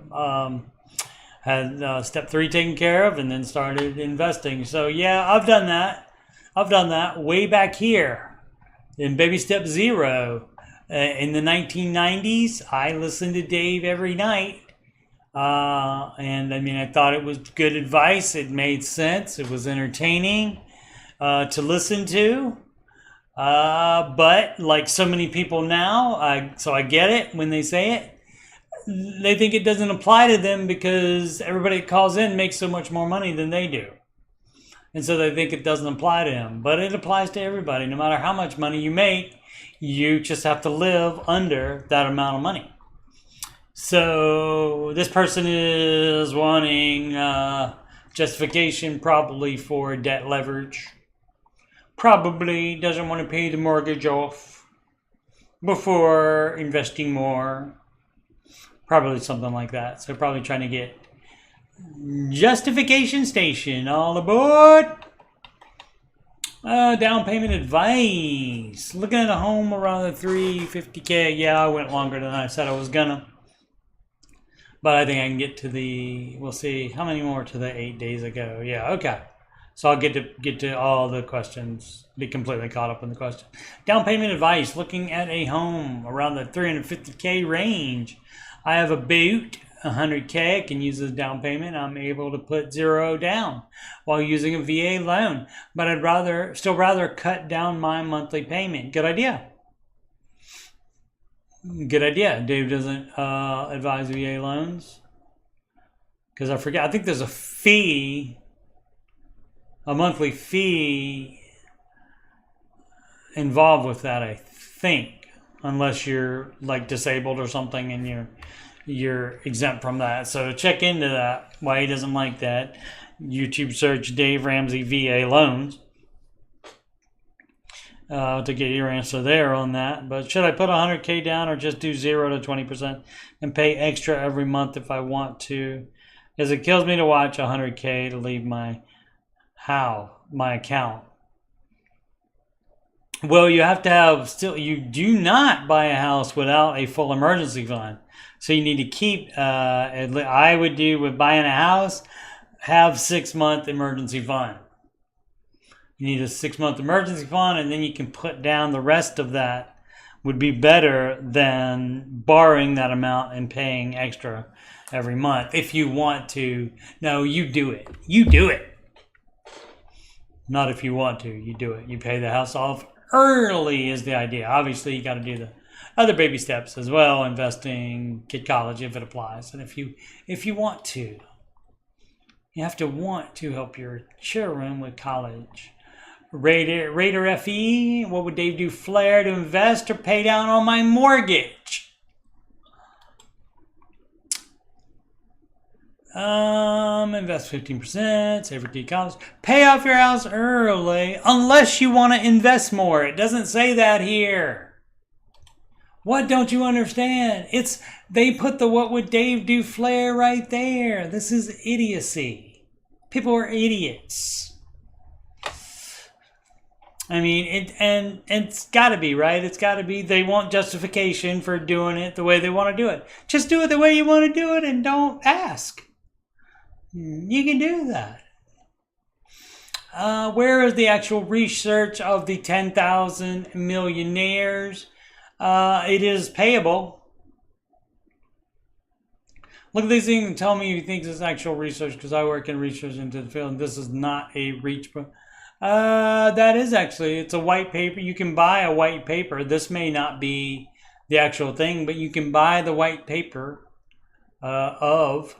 Speaker 1: step 3 taken care of and then started investing. So yeah, I've done that. I've done that way back here in baby step 0. In the 1990s, I listened to Dave every night. And I mean, I thought it was good advice. It made sense. It was entertaining to listen to. But like so many people now, I get it when they say it. They think it doesn't apply to them because everybody that calls in makes so much more money than they do. And so they think it doesn't apply to them. But it applies to everybody. No matter how much money you make, you just have to live under that amount of money. So this person is wanting justification probably for debt leverage. Probably doesn't want to pay the mortgage off before investing more. Probably something like that. So probably trying to get justification station all aboard. Down payment advice. Looking at a home around the $350K. Yeah, I went longer than I said I was gonna. But I think I can get to we'll see how many more to the 8 days ago. Yeah, okay. So I'll get to all the questions, be completely caught up in the question. Down payment advice, looking at a home around the $350K range. I have about $100K I can use as down payment. I'm able to put 0 down while using a VA loan, but I'd still rather cut down my monthly payment. Good idea. Good idea. Dave doesn't advise VA loans because I forget. I think there's a fee, a monthly fee involved with that, I think, unless you're like disabled or something and you're exempt from that. So check into that, why he doesn't like that. YouTube search Dave Ramsey VA loans to get your answer there on that. But should I put $100K down or just do 0 to 20% and pay extra every month if I want to? Because it kills me to watch $100K to leave my account. Well, you have to have you do not buy a house without a full emergency fund. So you need to keep, I would do with buying a house, have 6-month emergency fund. You need a 6-month emergency fund, and then you can put down the rest of that would be better than borrowing that amount and paying extra every month if you want to. No, you do it. You do it. Not if you want to. You do it. You pay the house off early is the idea. Obviously, you got to do the other baby steps as well, investing, kid college if it applies. And if you want to, you have to want to help your children with college. Rater FE, what would Dave do? Flare to invest or pay down on my mortgage? Invest 15%, save for kid college. Pay off your house early unless you want to invest more. It doesn't say that here. What don't you understand? They put the what would Dave do flare right there. This is idiocy. People are idiots. I mean, it's got to be, right? It's got to be. They want justification for doing it the way they want to do it. Just do it the way you want to do it and don't ask. You can do that. Where is the actual research of the 10,000 millionaires? It is payable. Look at these things and tell me if you think this is actual research, because I work in research into the field. This is not a reach book. That is actually, it's a white paper. You can buy a white paper. This may not be the actual thing, but you can buy the white paper of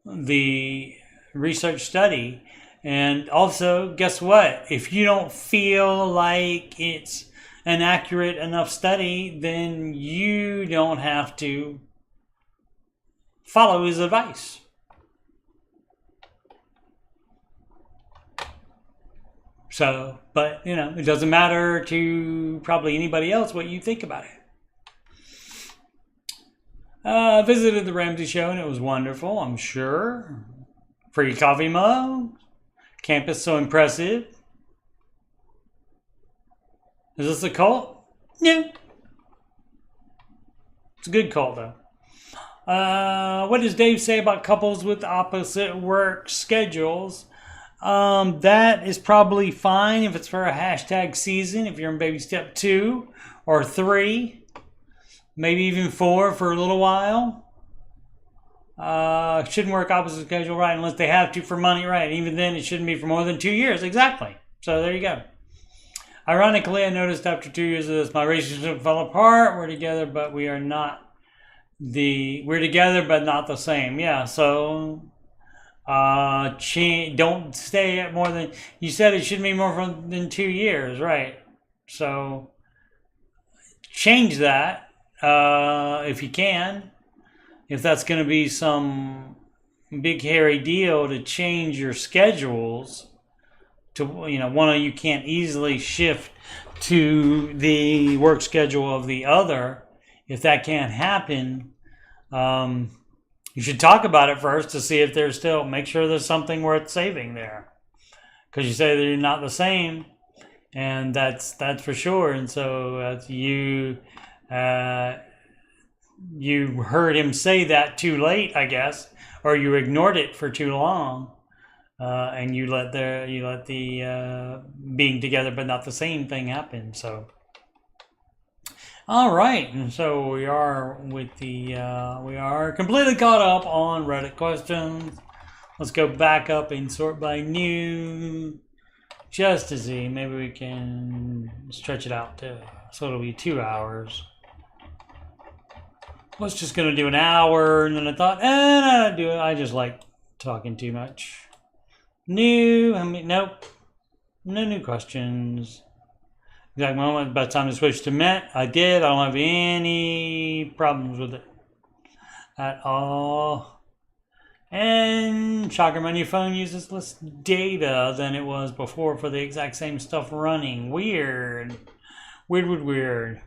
Speaker 1: the research study. And also, guess what? If you don't feel like it's an accurate enough study, then you don't have to follow his advice. So, but, it doesn't matter to probably anybody else what you think about it. Visited the Ramsey show and it was wonderful, I'm sure. Free coffee mug. Campus so impressive. Is this a cult? Yeah. It's a good cult, though. What does Dave say about couples with opposite work schedules? That is probably fine if it's for a hashtag season, if you're in baby step 2 or 3, maybe even 4 for a little while. Shouldn't work opposite schedule, right, unless they have to for money, right? Even then, it shouldn't be for more than 2 years, exactly. So there you go. Ironically, I noticed after 2 years of this, my relationship fell apart. We're together, but we are not we're together, but not the same. Yeah, so don't stay at more than, you said it shouldn't be more than 2 years, right? So change that if you can. If that's going to be some big hairy deal to change your schedules to, one of you can't easily shift to the work schedule of the other. If that can't happen, you should talk about it first to see if there's still, make sure there's something worth saving there. Because you say that you're not the same, and that's for sure. And so you heard him say that too late, I guess, or you ignored it for too long, and you let the being together but not the same thing happen. So, all right, and so we are we are completely caught up on Reddit questions. Let's go back up and sort by new, just to see. Maybe we can stretch it out so it'll be 2 hours. I was just going to do an hour, and then I thought, I just like talking too much. Nope. No new questions. Exact moment, about time to switch to Mint. I did. I don't have any problems with it at all. And shocker, my new phone uses less data than it was before for the exact same stuff running. Weird. Weird.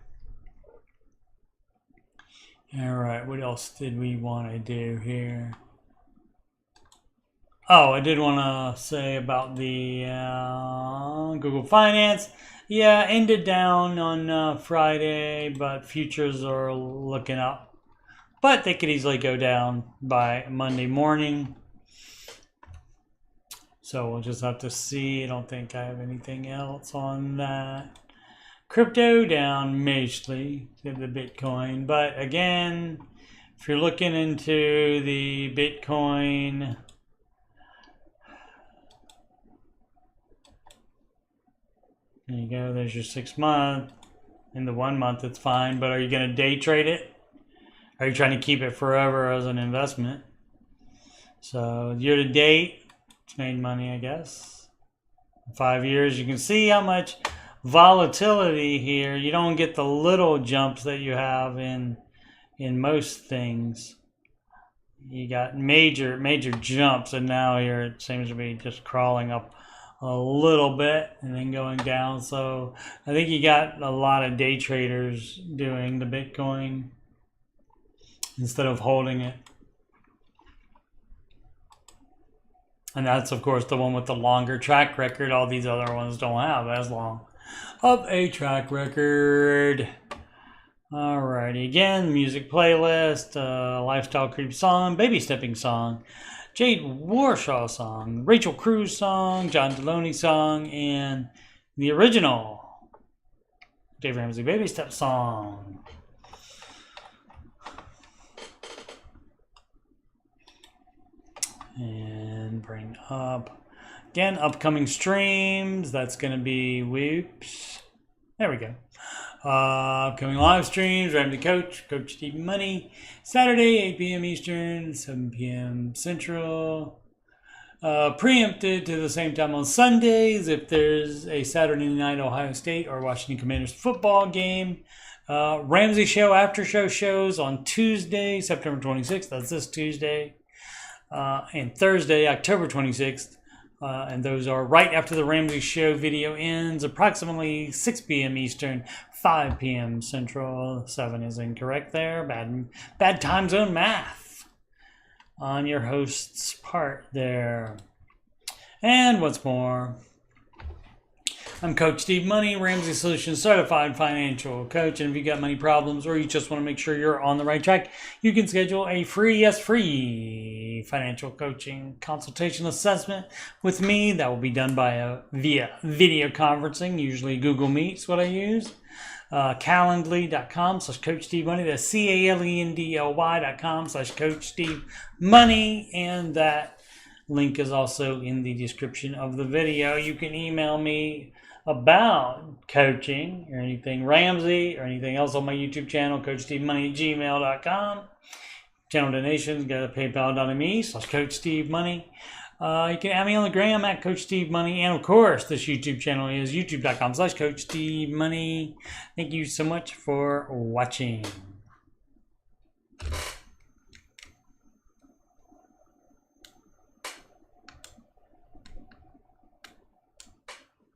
Speaker 1: All right, what else did we want to do here? Oh, I did want to say about the Google Finance. Yeah, ended down on Friday, but futures are looking up. But they could easily go down by Monday morning. So we'll just have to see. I don't think I have anything else on that. Crypto down mostly to the Bitcoin, but again, if you're looking into the Bitcoin, there you go, there's your 6 month. In the 1 month, it's fine, but are you going to day trade it? Are you trying to keep it forever as an investment? So year to date, it's made money, I guess. 5 years, you can see how much volatility here. You don't get the little jumps that you have in most things. You got major jumps, and now here it seems to be just crawling up a little bit and then going down. So I think you got a lot of day traders doing the Bitcoin instead of holding it. And that's, of course, the one with the longer track record. All these other ones don't have as long of a track record. Alrighty, again, music playlist, Lifestyle Creep song, Baby Stepping song, Jade Warshaw song, Rachel Cruz song, John Deloney song, and the original Dave Ramsey Baby Step song. And bring up, again, upcoming streams. That's going to be, whoops, there we go. Upcoming live streams, Ramsey Coach Steve Money, Saturday, 8 p.m. Eastern, 7 p.m. Central. Preempted to the same time on Sundays if there's a Saturday night Ohio State or Washington Commanders football game. Ramsey Show after show shows on Tuesday, September 26th. That's this Tuesday. And Thursday, October 26th. And those are right after the Ramsey Show video ends, approximately 6 p.m. Eastern, 5 p.m. Central. 7 is incorrect there. Bad time zone math on your host's part there. And what's more, I'm Coach Steve Money, Ramsey Solutions Certified Financial Coach. And if you got money problems or you just want to make sure you're on the right track, you can schedule a free financial coaching consultation assessment with me. That will be done via video conferencing, usually Google Meet's what I use. Calendly.com/Coach Steve Money. That's CALENDLY.com/Coach Steve Money. And that link is also in the description of the video. You can email me about coaching or anything Ramsey or anything else on my YouTube channel, CoachSteveMoney@gmail.com. Channel donations, go to paypal.me/Coach Steve Money. You can add me on the gram at Coach Steve Money. And of course, this YouTube channel is youtube.com/Coach Steve Money. Thank you so much for watching.